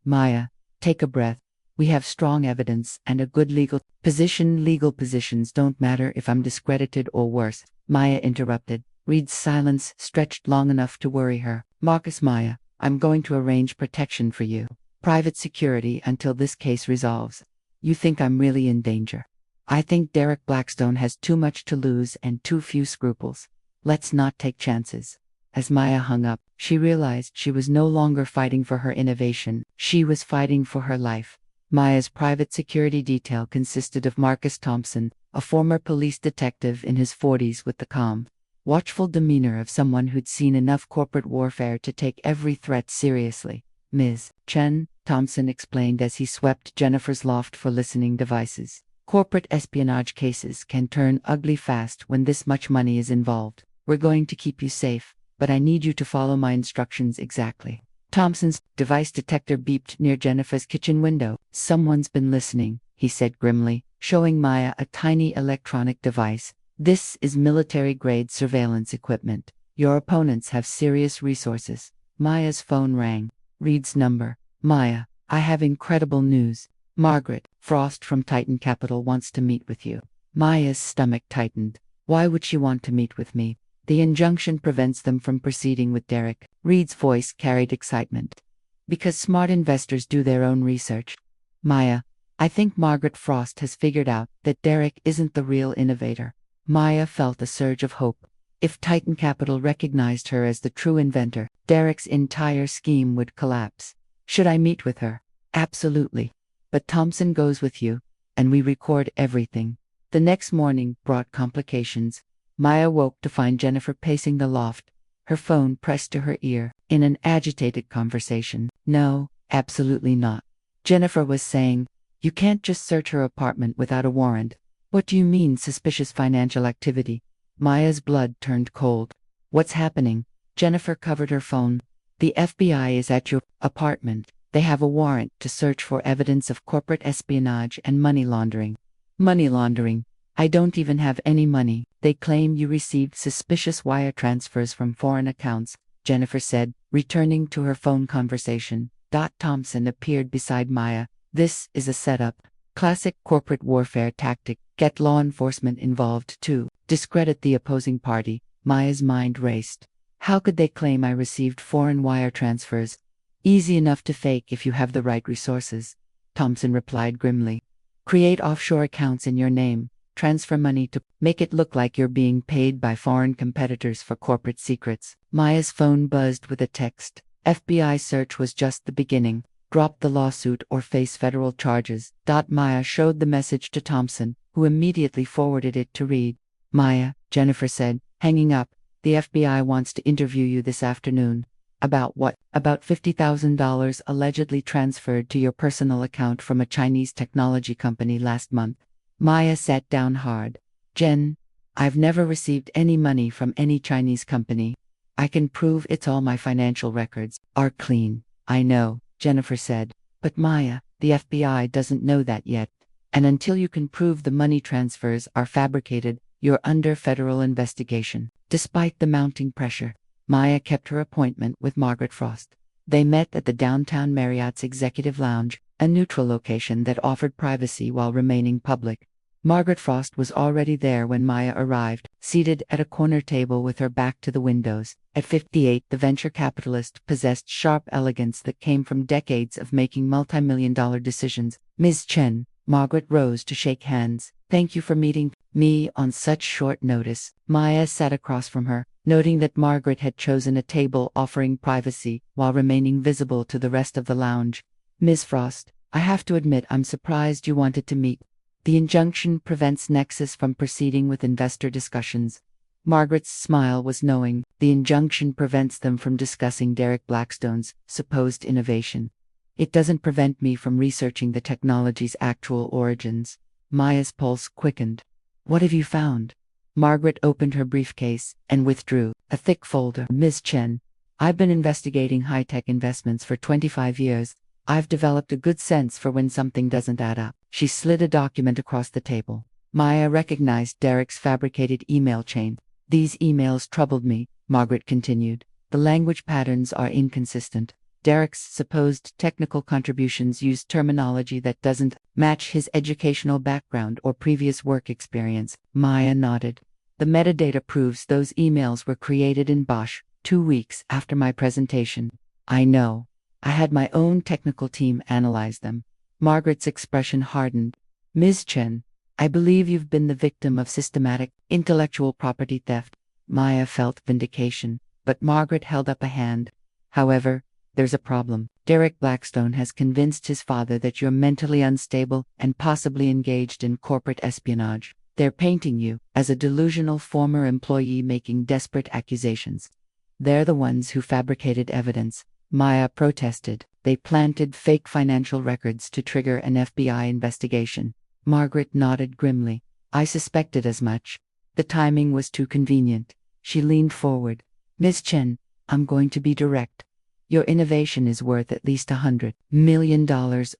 Maya, take a breath. We have strong evidence and a good legal position. Legal positions don't matter if I'm discredited or worse, Maya interrupted. Reed's silence stretched long enough to worry her. Marcus, Maya, I'm going to arrange protection for you. Private security until this case resolves. You think I'm really in danger? I think Derek Blackstone has too much to lose and too few scruples. Let's not take chances. As Maya hung up, she realized she was no longer fighting for her innovation. She was fighting for her life. Maya's private security detail consisted of Marcus Thompson, a former police detective in his 40s with the calm, watchful demeanor of someone who'd seen enough corporate warfare to take every threat seriously. Ms. Chen, Thompson explained as he swept Jennifer's loft for listening devices. Corporate espionage cases can turn ugly fast when this much money is involved. We're going to keep you safe, but I need you to follow my instructions exactly. Thompson's device detector beeped near Jennifer's kitchen window. Someone's been listening, he said grimly, showing Maya a tiny electronic device. This is military-grade surveillance equipment. Your opponents have serious resources. Maya's phone rang. Reed's number. Maya, I have incredible news. Margaret Frost from Titan Capital wants to meet with you. Maya's stomach tightened. Why would she want to meet with me? The injunction prevents them from proceeding with Derek. Reed's voice carried excitement. Because smart investors do their own research. Maya, I think Margaret Frost has figured out that Derek isn't the real innovator. Maya felt a surge of hope. If Titan Capital recognized her as the true inventor, Derek's entire scheme would collapse. Should I meet with her? Absolutely. But Thompson goes with you, and we record everything. The next morning brought complications. Maya woke to find Jennifer pacing the loft, her phone pressed to her ear, in an agitated conversation. No, absolutely not. Jennifer was saying, you can't just search her apartment without a warrant. What do you mean, suspicious financial activity? Maya's blood turned cold. What's happening? Jennifer covered her phone. The FBI is at your apartment. They have a warrant to search for evidence of corporate espionage and money laundering. Money laundering? I don't even have any money. They claim you received suspicious wire transfers from foreign accounts, Jennifer said, returning to her phone conversation. Thompson appeared beside Maya. This is a setup. Classic corporate warfare tactic. Get law enforcement involved too. Discredit the opposing party. Maya's mind raced. How could they claim I received foreign wire transfers? Easy enough to fake if you have the right resources. Thompson replied grimly. Create offshore accounts in your name. Transfer money to make it look like you're being paid by foreign competitors for corporate secrets. Maya's phone buzzed with a text. FBI search was just the beginning. Drop the lawsuit or face federal charges. Maya showed the message to Thompson, who immediately forwarded it to read. Maya, Jennifer said, hanging up, the FBI wants to interview you this afternoon. About what? About $50,000 allegedly transferred to your personal account from a Chinese technology company last month. Maya sat down hard. Jen, I've never received any money from any Chinese company. I can prove it's all my financial records are clean. I know, Jennifer said. But Maya, the FBI doesn't know that yet. And until you can prove the money transfers are fabricated, you're under federal investigation. Despite the mounting pressure, Maya kept her appointment with Margaret Frost. They met at the downtown Marriott's Executive Lounge, a neutral location that offered privacy while remaining public. Margaret Frost was already there when Maya arrived, seated at a corner table with her back to the windows. At 58, the venture capitalist possessed sharp elegance that came from decades of making multi-million-dollar decisions. Ms. Chen, Margaret rose to shake hands. Thank you for meeting me on such short notice. Maya sat across from her, noting that Margaret had chosen a table offering privacy while remaining visible to the rest of the lounge. Ms. Frost, I have to admit I'm surprised you wanted to meet. The injunction prevents Nexus from proceeding with investor discussions. Margaret's smile was knowing. The injunction prevents them from discussing Derek Blackstone's supposed innovation. It doesn't prevent me from researching the technology's actual origins. Maya's pulse quickened. What have you found? Margaret opened her briefcase and withdrew a thick folder. Ms. Chen, I've been investigating high-tech investments for 25 years. I've developed a good sense for when something doesn't add up. She slid a document across the table. Maya recognized Derek's fabricated email chain. These emails troubled me, Margaret continued. The language patterns are inconsistent. Derek's supposed technical contributions use terminology that doesn't match his educational background or previous work experience. Maya nodded. The metadata proves those emails were created in Bosch 2 weeks after my presentation. I know. I had my own technical team analyze them. Margaret's expression hardened. Ms. Chen, I believe you've been the victim of systematic intellectual property theft. Maya felt vindication, but Margaret held up a hand. However, there's a problem. Derek Blackstone has convinced his father that you're mentally unstable and possibly engaged in corporate espionage. They're painting you as a delusional former employee making desperate accusations. They're the ones who fabricated evidence. Maya protested. They planted fake financial records to trigger an FBI investigation. Margaret nodded grimly. I suspected as much. The timing was too convenient. She leaned forward. Ms. Chen, I'm going to be direct. Your innovation is worth at least $100 million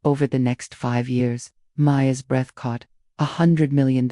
over the next 5 years. Maya's breath caught. $100 million.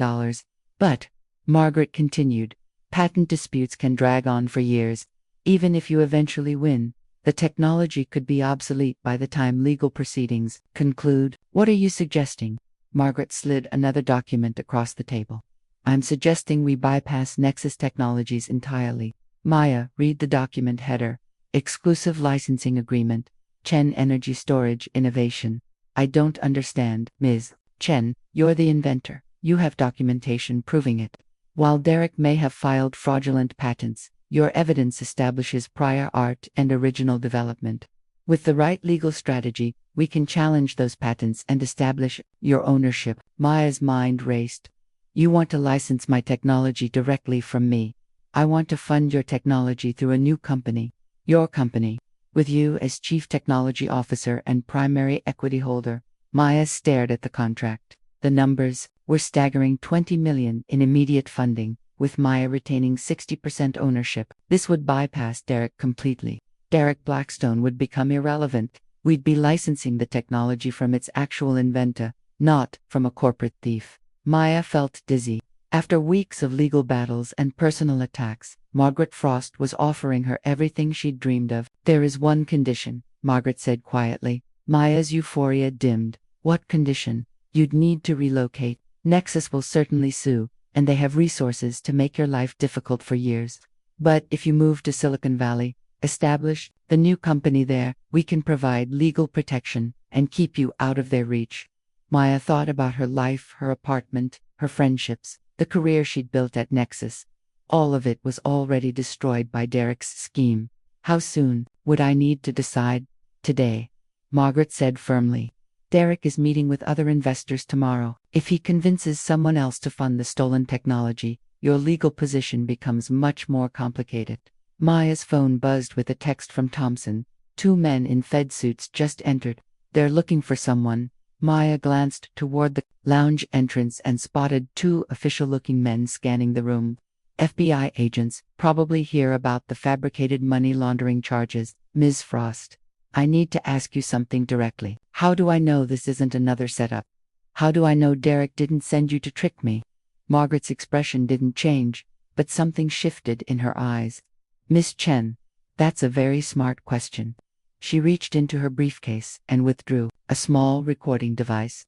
But, Margaret continued, patent disputes can drag on for years. Even if you eventually win, the technology could be obsolete by the time legal proceedings conclude. What are you suggesting? Margaret slid another document across the table. I'm suggesting we bypass Nexus Technologies entirely. Maya, read the document header. Exclusive licensing agreement. Chen Energy Storage Innovation. I don't understand, Ms. Chen, you're the inventor. You have documentation proving it. While Derek may have filed fraudulent patents, your evidence establishes prior art and original development. With the right legal strategy, we can challenge those patents and establish your ownership. Maya's mind raced. You want to license my technology directly from me. I want to fund your technology through a new company. Your company. With you as Chief Technology Officer and primary equity holder. Maya stared at the contract. The numbers were staggering. $20 million in immediate funding, with Maya retaining 60% ownership. This would bypass Derek completely. Derek Blackstone would become irrelevant. We'd be licensing the technology from its actual inventor, not from a corporate thief. Maya felt dizzy. After weeks of legal battles and personal attacks, Margaret Frost was offering her everything she'd dreamed of. "There is one condition," Margaret said quietly. Maya's euphoria dimmed. "What condition?" "You'd need to relocate. Nexus will certainly sue, and they have resources to make your life difficult for years. But if you move to Silicon Valley, establish the new company there, we can provide legal protection and keep you out of their reach." Maya thought about her life, her apartment, her friendships, the career she'd built at Nexus. All of it was already destroyed by Derek's scheme. "How soon would I need to decide?" "Today," Margaret said firmly. "Derek is meeting with other investors tomorrow. If he convinces someone else to fund the stolen technology, your legal position becomes much more complicated." Maya's phone buzzed with a text from Thompson. "Two men in Fed suits just entered. They're looking for someone." Maya glanced toward the lounge entrance and spotted two official-looking men scanning the room. "FBI agents, probably hear about the fabricated money laundering charges. Ms. Frost, I need to ask you something directly. How do I know this isn't another setup? How do I know Derek didn't send you to trick me?" Margaret's expression didn't change, but something shifted in her eyes. "Miss Chen, that's a very smart question." She reached into her briefcase and withdrew a small recording device.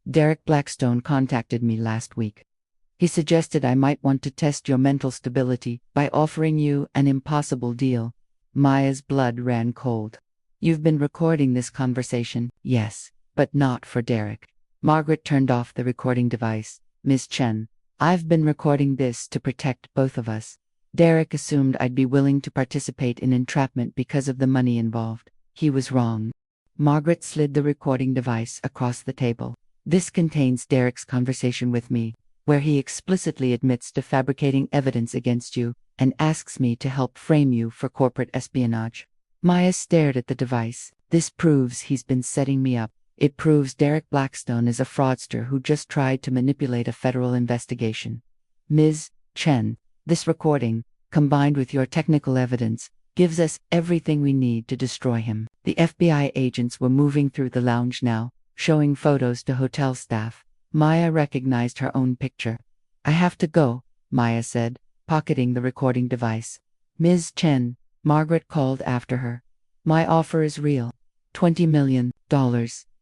"Derek Blackstone contacted me last week. He suggested I might want to test your mental stability by offering you an impossible deal." Maya's blood ran cold. "You've been recording this conversation?" "Yes, but not for Derek." Margaret turned off the recording device. "Miss Chen, I've been recording this to protect both of us. Derek assumed I'd be willing to participate in entrapment because of the money involved. He was wrong." Margaret slid the recording device across the table. "This contains Derek's conversation with me, where he explicitly admits to fabricating evidence against you and asks me to help frame you for corporate espionage." Maya stared at the device. "This proves he's been setting me up. It proves Derek Blackstone is a fraudster who just tried to manipulate a federal investigation. Ms. Chen, this recording, combined with your technical evidence, gives us everything we need to destroy him." The FBI agents were moving through the lounge now, showing photos to hotel staff. Maya recognized her own picture. "I have to go," Maya said, pocketing the recording device. "Ms. Chen," Margaret called after her. "My offer is real. $20 million,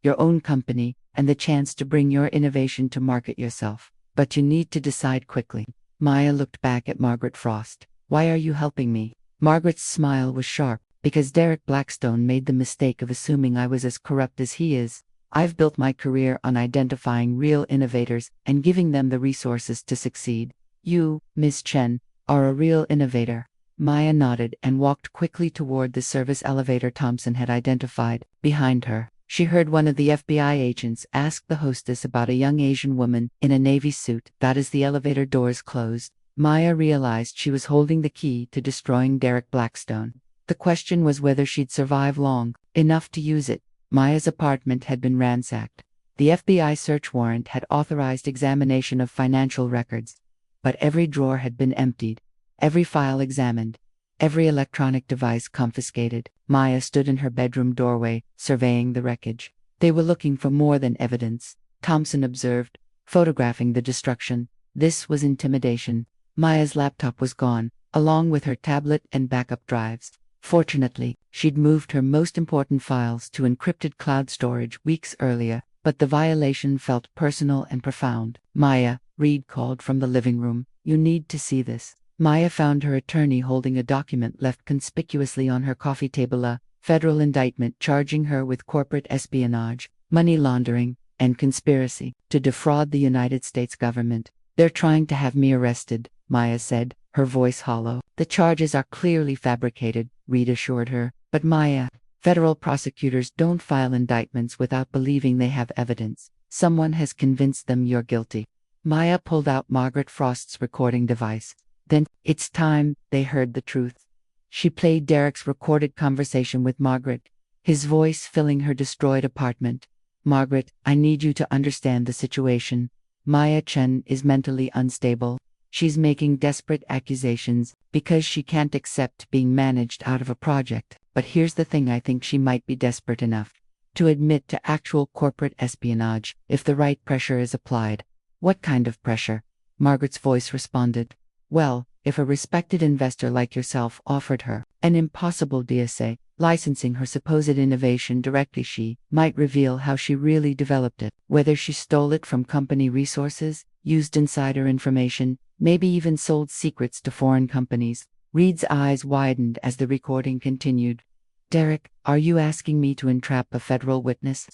your own company, and the chance to bring your innovation to market yourself. But you need to decide quickly." Maya looked back at Margaret Frost. "Why are you helping me?" Margaret's smile was sharp. "Because Derek Blackstone made the mistake of assuming I was as corrupt as he is. I've built my career on identifying real innovators and giving them the resources to succeed. You, Ms. Chen, are a real innovator." Maya nodded and walked quickly toward the service elevator Thompson had identified. Behind her, she heard one of the FBI agents ask the hostess about a young Asian woman in a navy suit. That as the elevator doors closed, Maya realized she was holding the key to destroying Derek Blackstone. The question was whether she'd survive long enough to use it. Maya's apartment had been ransacked. The FBI search warrant had authorized examination of financial records. But every drawer had been emptied, every file examined, every electronic device confiscated. Maya stood in her bedroom doorway, surveying the wreckage. "They were looking for more than evidence," Thompson observed, photographing the destruction. This was intimidation. Maya's laptop was gone, along with her tablet and backup drives. Fortunately, she'd moved her most important files to encrypted cloud storage weeks earlier, but the violation felt personal and profound. "Maya," Reed called from the living room, "you need to see this." Maya found her attorney holding a document left conspicuously on her coffee table, a federal indictment charging her with corporate espionage, money laundering, and conspiracy to defraud the United States government. "They're trying to have me arrested," Maya said, her voice hollow. "The charges are clearly fabricated," Reed assured her. "But Maya, federal prosecutors don't file indictments without believing they have evidence. Someone has convinced them you're guilty." Maya pulled out Margaret Frost's recording device. Then, "It's time they heard the truth." She played Derek's recorded conversation with Margaret, his voice filling her destroyed apartment. "Margaret, I need you to understand the situation. Maya Chen is mentally unstable. She's making desperate accusations because she can't accept being managed out of a project. But here's the thing, I think she might be desperate enough to admit to actual corporate espionage if the right pressure is applied. What kind of pressure? Margaret's voice responded. Well, if a respected investor like yourself offered her an impossible DSA, licensing her supposed innovation directly, she might reveal how she really developed it, whether she stole it from company resources, used insider information, maybe even sold secrets to foreign companies. Reed's eyes widened as the recording continued. Derek, are you asking me to entrap a federal witness?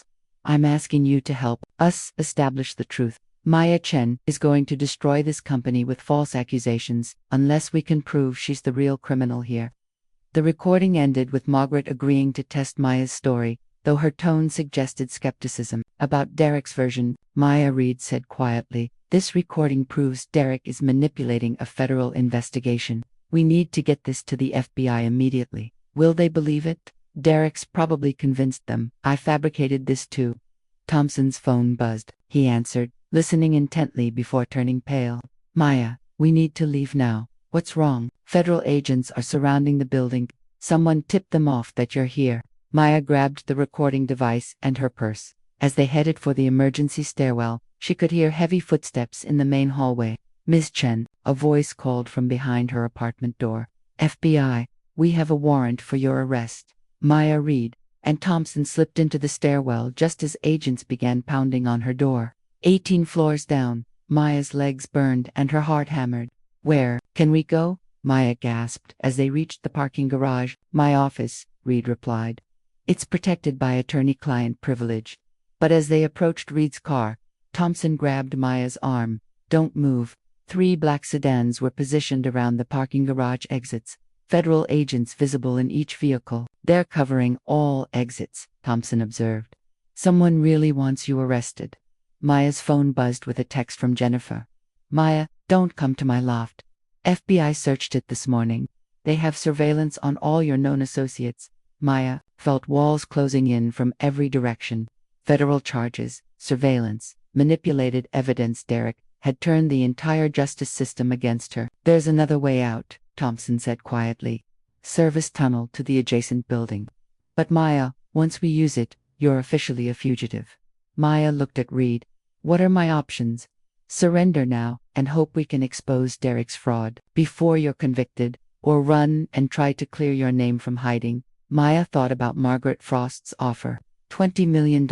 I'm asking you to help us establish the truth. Maya Chen is going to destroy this company with false accusations unless we can prove she's the real criminal here. The recording ended with Margaret agreeing to test Maya's story, though her tone suggested skepticism. About Derek's version, Maya, Reed said quietly, this recording proves Derek is manipulating a federal investigation. We need to get this to the FBI immediately. Will they believe it? Derek's probably convinced them. I fabricated this too. Thompson's phone buzzed. He answered, listening intently before turning pale. Maya, we need to leave now. What's wrong? Federal agents are surrounding the building. Someone tipped them off that you're here. Maya grabbed the recording device and her purse. As they headed for the emergency stairwell, she could hear heavy footsteps in the main hallway. Ms. Chen, a voice called from behind her apartment door. FBI, we have a warrant for your arrest. Maya, Reed, and Thompson slipped into the stairwell just as agents began pounding on her door. 18 floors down, Maya's legs burned and her heart hammered. Where can we go? Maya gasped as they reached the parking garage. My office, Reed replied. It's protected by attorney-client privilege. But as they approached Reed's car, Thompson grabbed Maya's arm. Don't move. 3 black sedans were positioned around the parking garage exits. Federal agents visible in each vehicle. They're covering all exits, Thompson observed. Someone really wants you arrested. Maya's phone buzzed with a text from Jennifer. Maya, don't come to my loft. FBI searched it this morning. They have surveillance on all your known associates. Maya felt walls closing in from every direction. Federal charges, surveillance, manipulated evidence. Derek had turned the entire justice system against her. There's another way out, Thompson said quietly. Service tunnel to the adjacent building. But Maya, once we use it, you're officially a fugitive. Maya looked at Reed. What are my options? Surrender now and hope we can expose Derek's fraud before you're convicted, or run and try to clear your name from hiding. Maya thought about Margaret Frost's offer. $20 million,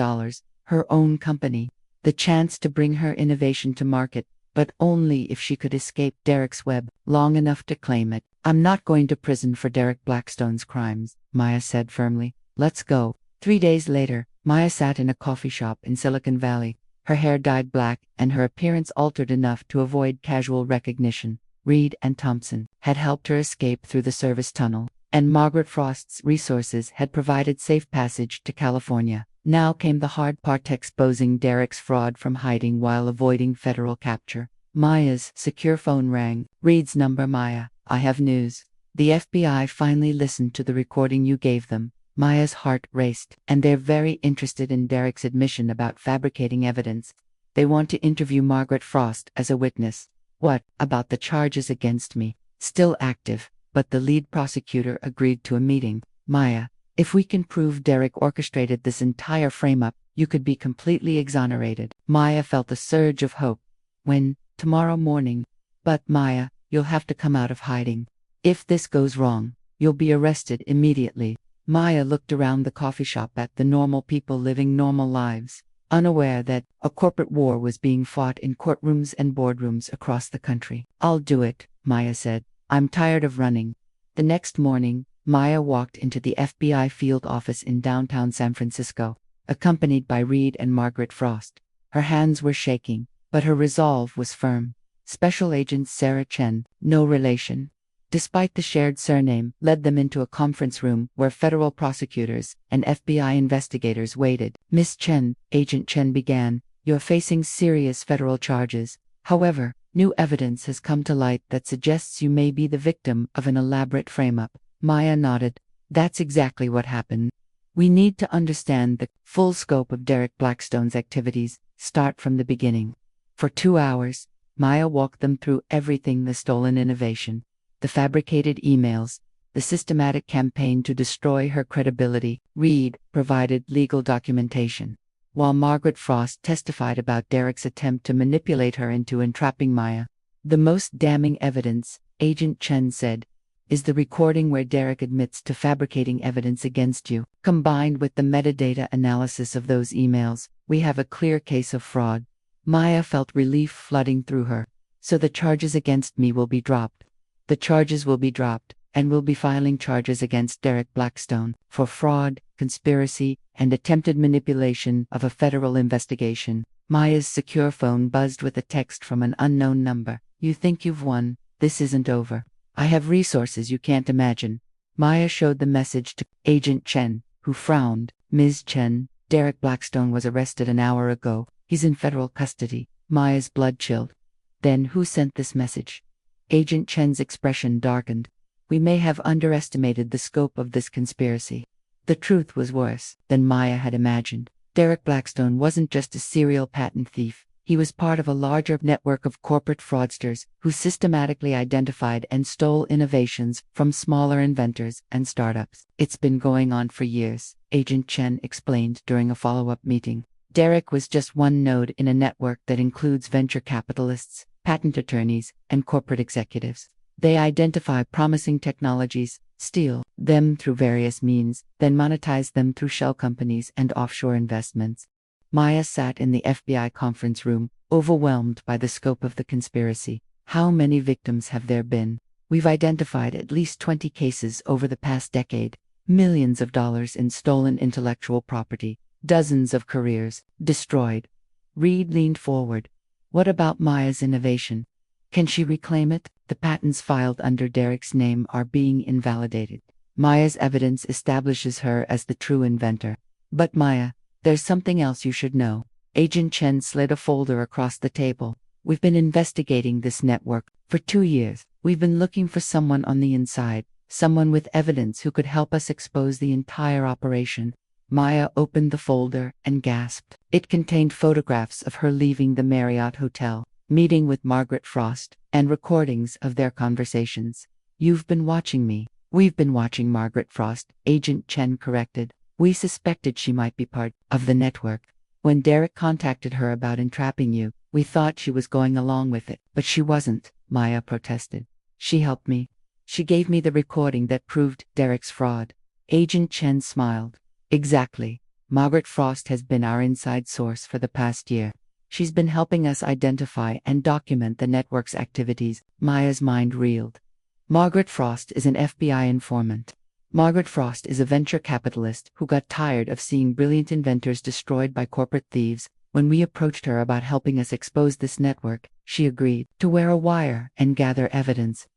her own company. The chance to bring her innovation to market, but only if she could escape Derek's web long enough to claim it. I'm not going to prison for Derek Blackstone's crimes, Maya said firmly. Let's go. 3 days later, Maya sat in a coffee shop in Silicon Valley. Her hair dyed black and her appearance altered enough to avoid casual recognition. Reed and Thompson had helped her escape through the service tunnel, and Margaret Frost's resources had provided safe passage to California. Now came the hard part, exposing Derek's fraud from hiding while avoiding federal capture. Maya's secure phone rang. Reed's number. Maya, I have news. The FBI finally listened to the recording you gave them. Maya's heart raced, and they're very interested in Derek's admission about fabricating evidence. They want to interview Margaret Frost as a witness. What about the charges against me? Still active, but the lead prosecutor agreed to a meeting. Maya, if we can prove Derek orchestrated this entire frame-up, you could be completely exonerated. Maya felt a surge of hope. When? Tomorrow morning. But Maya, you'll have to come out of hiding. If this goes wrong, you'll be arrested immediately. Maya looked around the coffee shop at the normal people living normal lives, unaware that a corporate war was being fought in courtrooms and boardrooms across the country. I'll do it, Maya said. I'm tired of running. The next morning, Maya walked into the FBI field office in downtown San Francisco, accompanied by Reed and Margaret Frost. Her hands were shaking, but her resolve was firm. Special Agent Sarah Chen, no relation, despite the shared surname, led them into a conference room where federal prosecutors and FBI investigators waited. Miss Chen, Agent Chen began, you're facing serious federal charges. However, new evidence has come to light that suggests you may be the victim of an elaborate frame-up. Maya nodded. That's exactly what happened. We need to understand the full scope of Derek Blackstone's activities, start from the beginning. For 2 hours, Maya walked them through everything: the stolen innovation, the fabricated emails, the systematic campaign to destroy her credibility. Reed provided legal documentation, while Margaret Frost testified about Derek's attempt to manipulate her into entrapping Maya. The most damning evidence, Agent Chen said, is the recording where Derek admits to fabricating evidence against you. Combined with the metadata analysis of those emails, we have a clear case of fraud. Maya felt relief flooding through her. So the charges against me will be dropped. The charges will be dropped, and we'll be filing charges against Derek Blackstone for fraud, conspiracy, and attempted manipulation of a federal investigation. Maya's secure phone buzzed with a text from an unknown number. You think you've won? This isn't over. I have resources you can't imagine. Maya showed the message to Agent Chen, who frowned. Ms. Chen, Derek Blackstone was arrested an hour ago. He's in federal custody. Maya's blood chilled. Then who sent this message? Agent Chen's expression darkened. We may have underestimated the scope of this conspiracy. The truth was worse than Maya had imagined. Derek Blackstone wasn't just a serial patent thief. He was part of a larger network of corporate fraudsters who systematically identified and stole innovations from smaller inventors and startups. It's been going on for years, Agent Chen explained during a follow-up meeting. Derek was just one node in a network that includes venture capitalists, patent attorneys, and corporate executives. They identify promising technologies, steal them through various means, then monetize them through shell companies and offshore investments. Maya sat in the FBI conference room, overwhelmed by the scope of the conspiracy. How many victims have there been? We've identified at least 20 cases over the past decade. Millions of dollars in stolen intellectual property. Dozens of careers destroyed. Reed leaned forward. What about Maya's innovation? Can she reclaim it? The patents filed under Derek's name are being invalidated. Maya's evidence establishes her as the true inventor. But Maya, there's something else you should know. Agent Chen slid a folder across the table. We've been investigating this network for 2 years. We've been looking for someone on the inside, someone with evidence who could help us expose the entire operation. Maya opened the folder and gasped. It contained photographs of her leaving the Marriott Hotel, meeting with Margaret Frost, and recordings of their conversations. You've been watching me. We've been watching Margaret Frost, Agent Chen corrected. We suspected she might be part of the network. When Derek contacted her about entrapping you, we thought she was going along with it. But she wasn't, Maya protested. She helped me. She gave me the recording that proved Derek's fraud. Agent Chen smiled. Exactly. Margaret Frost has been our inside source for the past year. She's been helping us identify and document the network's activities. Maya's mind reeled. Margaret Frost is an FBI informant. Margaret Frost is a venture capitalist who got tired of seeing brilliant inventors destroyed by corporate thieves. When we approached her about helping us expose this network, she agreed to wear a wire and gather evidence.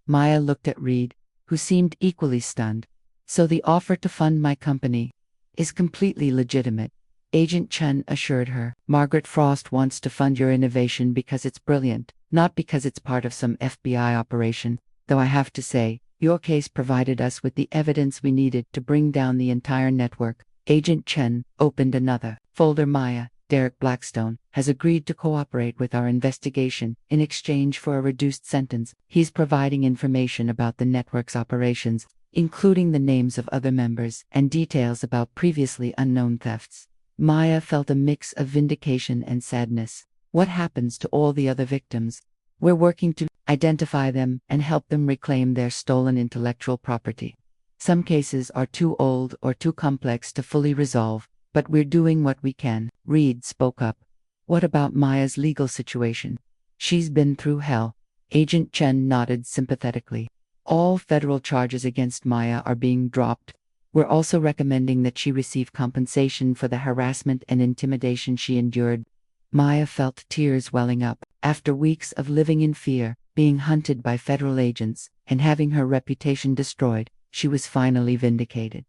Maya looked at Reed, who seemed equally stunned. So the offer to fund my company is completely legitimate, Agent Chen assured her. Margaret Frost wants to fund your innovation because it's brilliant, not because it's part of some FBI operation. Though I have to say, your case provided us with the evidence we needed to bring down the entire network. Agent Chen opened another folder. Maya, Derek Blackstone, has agreed to cooperate with our investigation in exchange for a reduced sentence. He's providing information about the network's operations, including the names of other members and details about previously unknown thefts. Maya felt a mix of vindication and sadness. What happens to all the other victims? We're working to identify them and help them reclaim their stolen intellectual property. Some cases are too old or too complex to fully resolve, but we're doing what we can. Reed spoke up. What about Maya's legal situation? She's been through hell. Agent Chen nodded sympathetically. All federal charges against Maya are being dropped. We're also recommending that she receive compensation for the harassment and intimidation she endured. Maya felt tears welling up. After weeks of living in fear, being hunted by federal agents, and having her reputation destroyed, she was finally vindicated.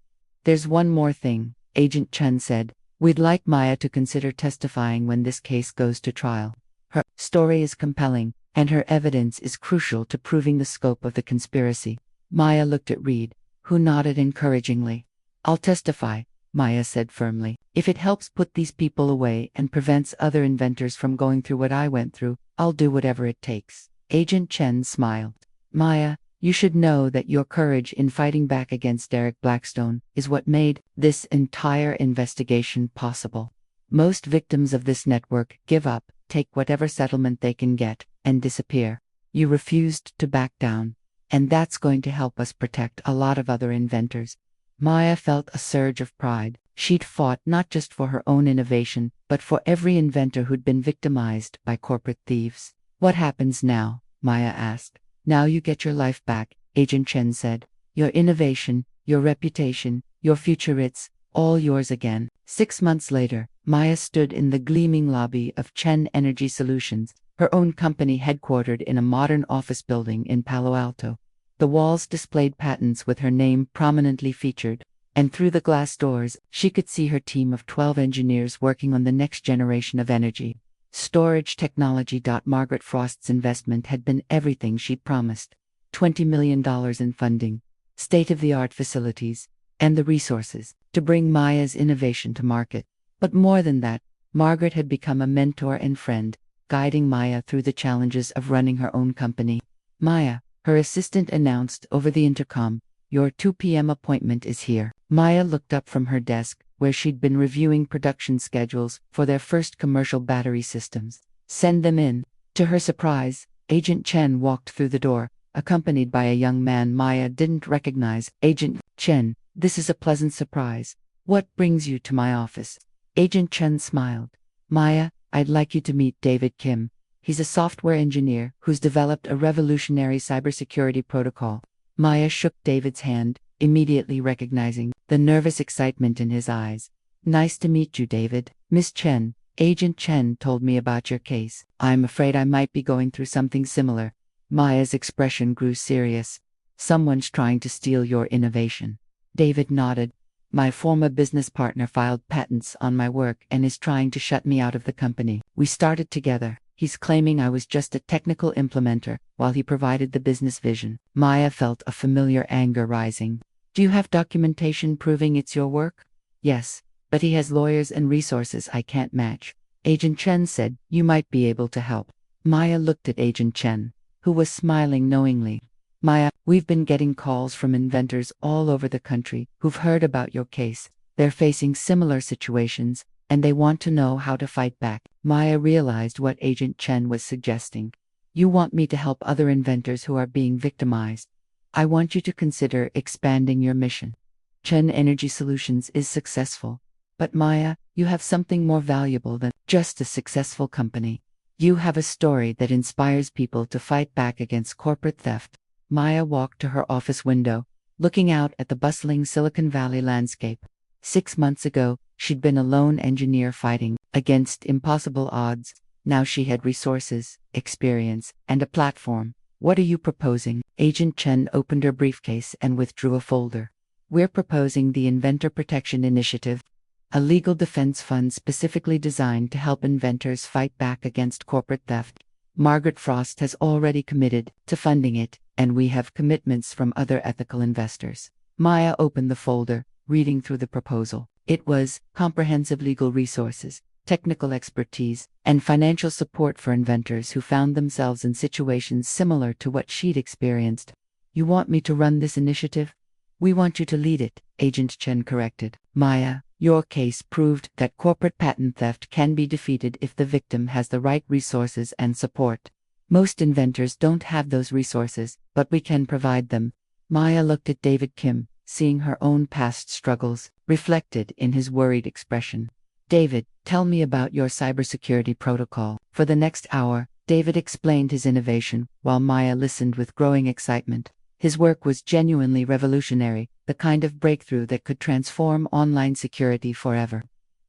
There's one more thing, Agent Chen said. We'd like Maya to consider testifying when this case goes to trial. Her story is compelling, and her evidence is crucial to proving the scope of the conspiracy. Maya looked at Reed, who nodded encouragingly. I'll testify, Maya said firmly. If it helps put these people away and prevents other inventors from going through what I went through, I'll do whatever it takes. Agent Chen smiled. Maya, you should know that your courage in fighting back against Derek Blackstone is what made this entire investigation possible. Most victims of this network give up, take whatever settlement they can get, and disappear. You refused to back down. And that's going to help us protect a lot of other inventors. Maya felt a surge of pride. She'd fought not just for her own innovation, but for every inventor who'd been victimized by corporate thieves. What happens now? Maya asked. Now you get your life back, Agent Chen said. Your innovation, your reputation, your future, it's all yours again. 6 months later, Maya stood in the gleaming lobby of Chen Energy Solutions, her own company headquartered in a modern office building in Palo Alto. The walls displayed patents with her name prominently featured, and through the glass doors, she could see her team of 12 engineers working on the next generation of energy storage technology. Margaret Frost's investment had been everything she'd promised: $20 million in funding, state-of-the-art facilities, and the resources to bring Maya's innovation to market. But more than that, Margaret had become a mentor and friend, guiding Maya through the challenges of running her own company. Maya, her assistant announced over the intercom, your 2 p.m. appointment is here. Maya looked up from her desk, where she'd been reviewing production schedules for their first commercial battery systems. Send them in. To her surprise, Agent Chen walked through the door, accompanied by a young man Maya didn't recognize. Agent Chen, this is a pleasant surprise. What brings you to my office? Agent Chen smiled. Maya, I'd like you to meet David Kim. He's a software engineer who's developed a revolutionary cybersecurity protocol. Maya shook David's hand, immediately recognizing the nervous excitement in his eyes. Nice to meet you, David. Miss Chen, Agent Chen told me about your case. I'm afraid I might be going through something similar. Maya's expression grew serious. Someone's trying to steal your innovation. David nodded. My former business partner filed patents on my work and is trying to shut me out of the company. We started together. He's claiming I was just a technical implementer, while he provided the business vision. Maya felt a familiar anger rising. Do you have documentation proving it's your work? Yes, but he has lawyers and resources I can't match. Agent Chen said, you might be able to help. Maya looked at Agent Chen, who was smiling knowingly. Maya, we've been getting calls from inventors all over the country who've heard about your case. They're facing similar situations, and they want to know how to fight back. Maya realized what Agent Chen was suggesting. You want me to help other inventors who are being victimized. I want you to consider expanding your mission. Chen Energy Solutions is successful. But Maya, you have something more valuable than just a successful company. You have a story that inspires people to fight back against corporate theft. Maya walked to her office window, looking out at the bustling Silicon Valley landscape. 6 months ago, she'd been a lone engineer fighting against impossible odds. Now she had resources, experience, and a platform. What are you proposing? Agent Chen opened her briefcase and withdrew a folder. We're proposing the Inventor Protection Initiative, a legal defense fund specifically designed to help inventors fight back against corporate theft. Margaret Frost has already committed to funding it, and we have commitments from other ethical investors. Maya opened the folder, reading through the proposal. It was comprehensive legal resources, technical expertise, and financial support for inventors who found themselves in situations similar to what she'd experienced. You want me to run this initiative? We want you to lead it, Agent Chen corrected. Maya, your case proved that corporate patent theft can be defeated if the victim has the right resources and support. Most inventors don't have those resources, but we can provide them. Maya looked at David Kim, seeing her own past struggles reflected in his worried expression. David, tell me about your cybersecurity protocol. For the next hour, David explained his innovation, while Maya listened with growing excitement. His work was genuinely revolutionary, the kind of breakthrough that could transform online security forever.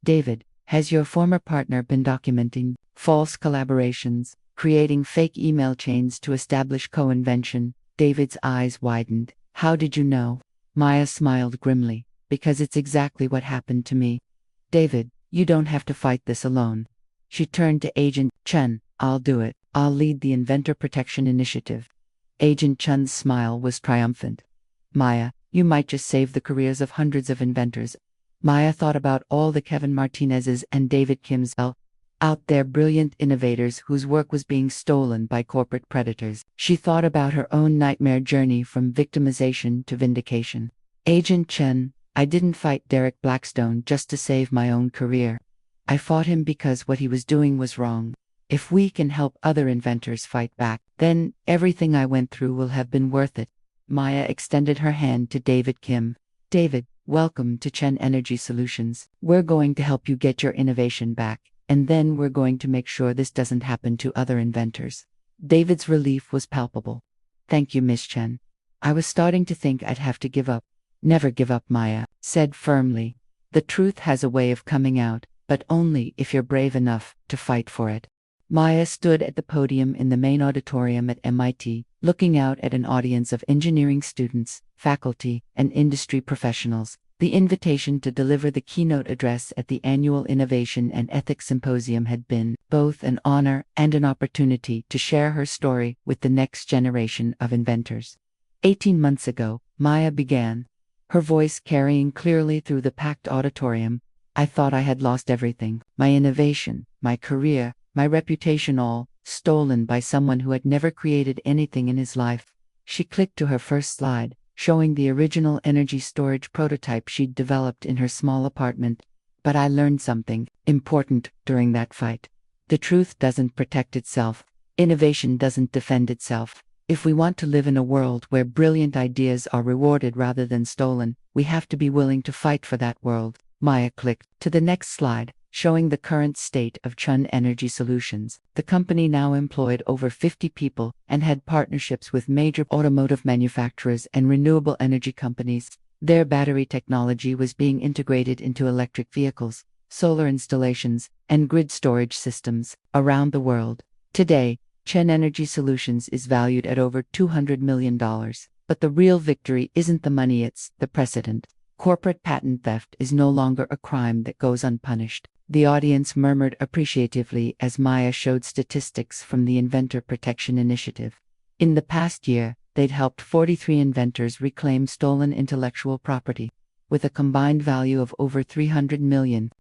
David, has your former partner been documenting false collaborations, creating fake email chains to establish co-invention? David's eyes widened. How did you know? Maya smiled grimly. Because it's exactly what happened to me. David, you don't have to fight this alone. She turned to Agent Chen. I'll do it. I'll lead the Inventor Protection Initiative. Agent Chen's smile was triumphant. Maya, you might just save the careers of hundreds of inventors. Maya thought about all the Kevin Martinez's and David Kim's Out there, brilliant innovators whose work was being stolen by corporate predators. She thought about her own nightmare journey from victimization to vindication. Agent Chen, I didn't fight Derek Blackstone just to save my own career. I fought him because what he was doing was wrong. If we can help other inventors fight back, then everything I went through will have been worth it. Maya extended her hand to David Kim. David, welcome to Chen Energy Solutions. We're going to help you get your innovation back, and then we're going to make sure this doesn't happen to other inventors. David's relief was palpable. Thank you, Miss Chen. I was starting to think I'd have to give up. Never give up, Maya said firmly. The truth has a way of coming out, but only if you're brave enough to fight for it. Maya stood at the podium in the main auditorium at MIT, looking out at an audience of engineering students, faculty, and industry professionals. The invitation to deliver the keynote address at the annual Innovation and Ethics Symposium had been both an honor and an opportunity to share her story with the next generation of inventors. 18 months ago, Maya began, her voice carrying clearly through the packed auditorium. I thought I had lost everything, my innovation, my career, my reputation, all stolen by someone who had never created anything in his life. She clicked to her first slide, showing the original energy storage prototype she'd developed in her small apartment. But I learned something important during that fight. The truth doesn't protect itself. Innovation doesn't defend itself. If we want to live in a world where brilliant ideas are rewarded rather than stolen, we have to be willing to fight for that world. Maya clicked to the next slide, showing the current state of Chen Energy Solutions. The company now employed over 50 people and had partnerships with major automotive manufacturers and renewable energy companies. Their battery technology was being integrated into electric vehicles, solar installations, and grid storage systems around the world. Today, Chen Energy Solutions is valued at over $200 million. But the real victory isn't the money, it's the precedent. Corporate patent theft is no longer a crime that goes unpunished. The audience murmured appreciatively as Maya showed statistics from the Inventor Protection Initiative. In the past year, they'd helped 43 inventors reclaim stolen intellectual property. With a combined value of over $300 million,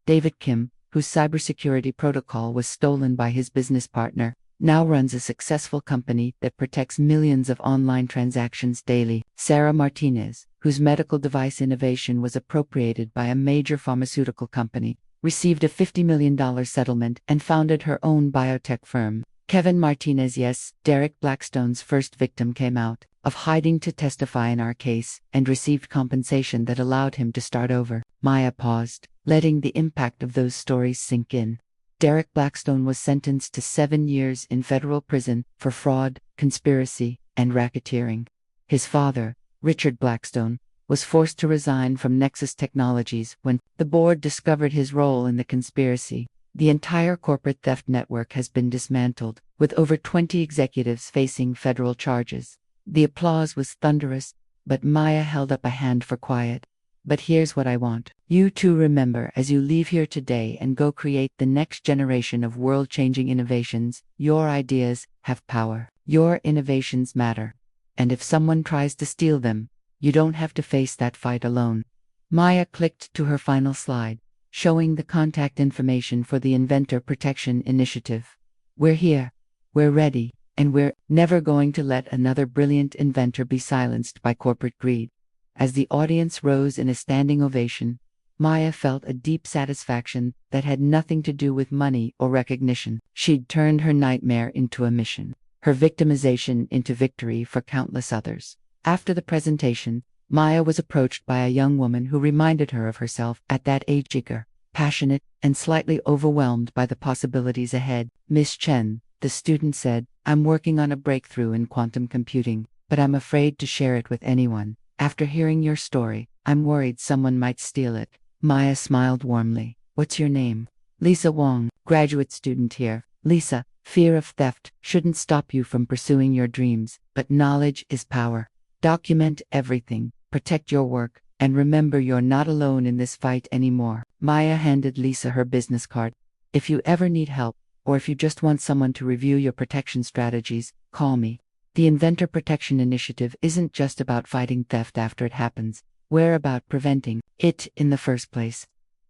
David Kim, whose cybersecurity protocol was stolen by his business partner, now runs a successful company that protects millions of online transactions daily. Sarah Martinez, whose medical device innovation was appropriated by a major pharmaceutical company, received a $50 million settlement and founded her own biotech firm. Kevin Martinez, yes, Derek Blackstone's first victim, came out of hiding to testify in our case and received compensation that allowed him to start over. Maya paused, letting the impact of those stories sink in. Derek Blackstone was sentenced to 7 years in federal prison for fraud, conspiracy, and racketeering. His father, Richard Blackstone, was forced to resign from Nexus Technologies when the board discovered his role in the conspiracy. The entire corporate theft network has been dismantled, with over 20 executives facing federal charges. The applause was thunderous, but Maya held up a hand for quiet. But here's what I want you to remember as you leave here today and go create the next generation of world-changing innovations. Your ideas have power. Your innovations matter. And if someone tries to steal them, you don't have to face that fight alone. Maya clicked to her final slide, showing the contact information for the Inventor Protection Initiative. We're here, we're ready, and we're never going to let another brilliant inventor be silenced by corporate greed. As the audience rose in a standing ovation, Maya felt a deep satisfaction that had nothing to do with money or recognition. She'd turned her nightmare into a mission, her victimization into victory for countless others. After the presentation, Maya was approached by a young woman who reminded her of herself at that age, eager, passionate, and slightly overwhelmed by the possibilities ahead. Miss Chen, the student said, I'm working on a breakthrough in quantum computing, but I'm afraid to share it with anyone. After hearing your story, I'm worried someone might steal it. Maya smiled warmly. What's your name? Lisa Wong, graduate student here. Lisa, fear of theft shouldn't stop you from pursuing your dreams, but knowledge is power. Document everything, protect your work, and remember you're not alone in this fight anymore. Maya handed Lisa her business card. If you ever need help, or if you just want someone to review your protection strategies, call me. The Inventor Protection Initiative isn't just about fighting theft after it happens. We're about preventing it in the first place.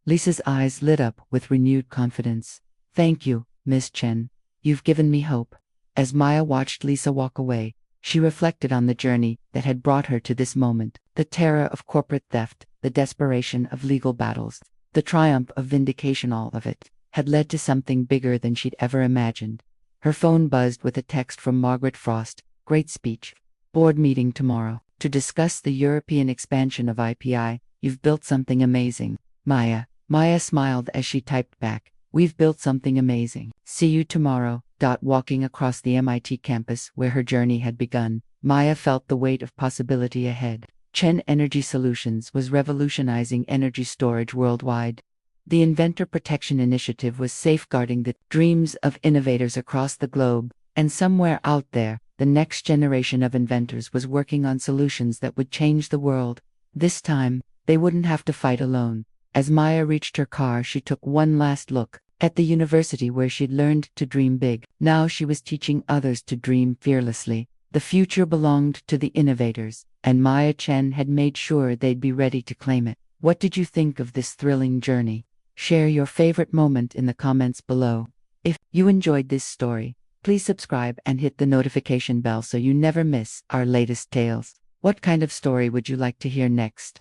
Lisa's eyes lit up with renewed confidence. Thank you, Miss Chen. You've given me hope. As Maya watched Lisa walk away, she reflected on the journey that had brought her to this moment. The terror of corporate theft, the desperation of legal battles, the triumph of vindication, all of it had led to something bigger than she'd ever imagined. Her phone buzzed with a text from Margaret Frost. Great speech. Board meeting tomorrow. To discuss the European expansion of IPI. You've built something amazing, Maya. Maya smiled as she typed back. We've built something amazing. See you tomorrow. Walking across the MIT campus where her journey had begun, Maya felt the weight of possibility ahead. Chen Energy Solutions was revolutionizing energy storage worldwide. The Inventor Protection Initiative was safeguarding the dreams of innovators across the globe, and somewhere out there, the next generation of inventors was working on solutions that would change the world. This time, they wouldn't have to fight alone. As Maya reached her car, she took one last look at the university where she'd learned to dream big. Now she was teaching others to dream fearlessly. The future belonged to the innovators, and Maya Chen had made sure they'd be ready to claim it. What did you think of this thrilling journey? Share your favorite moment in the comments below. If you enjoyed this story, please subscribe and hit the notification bell so you never miss our latest tales. What kind of story would you like to hear next?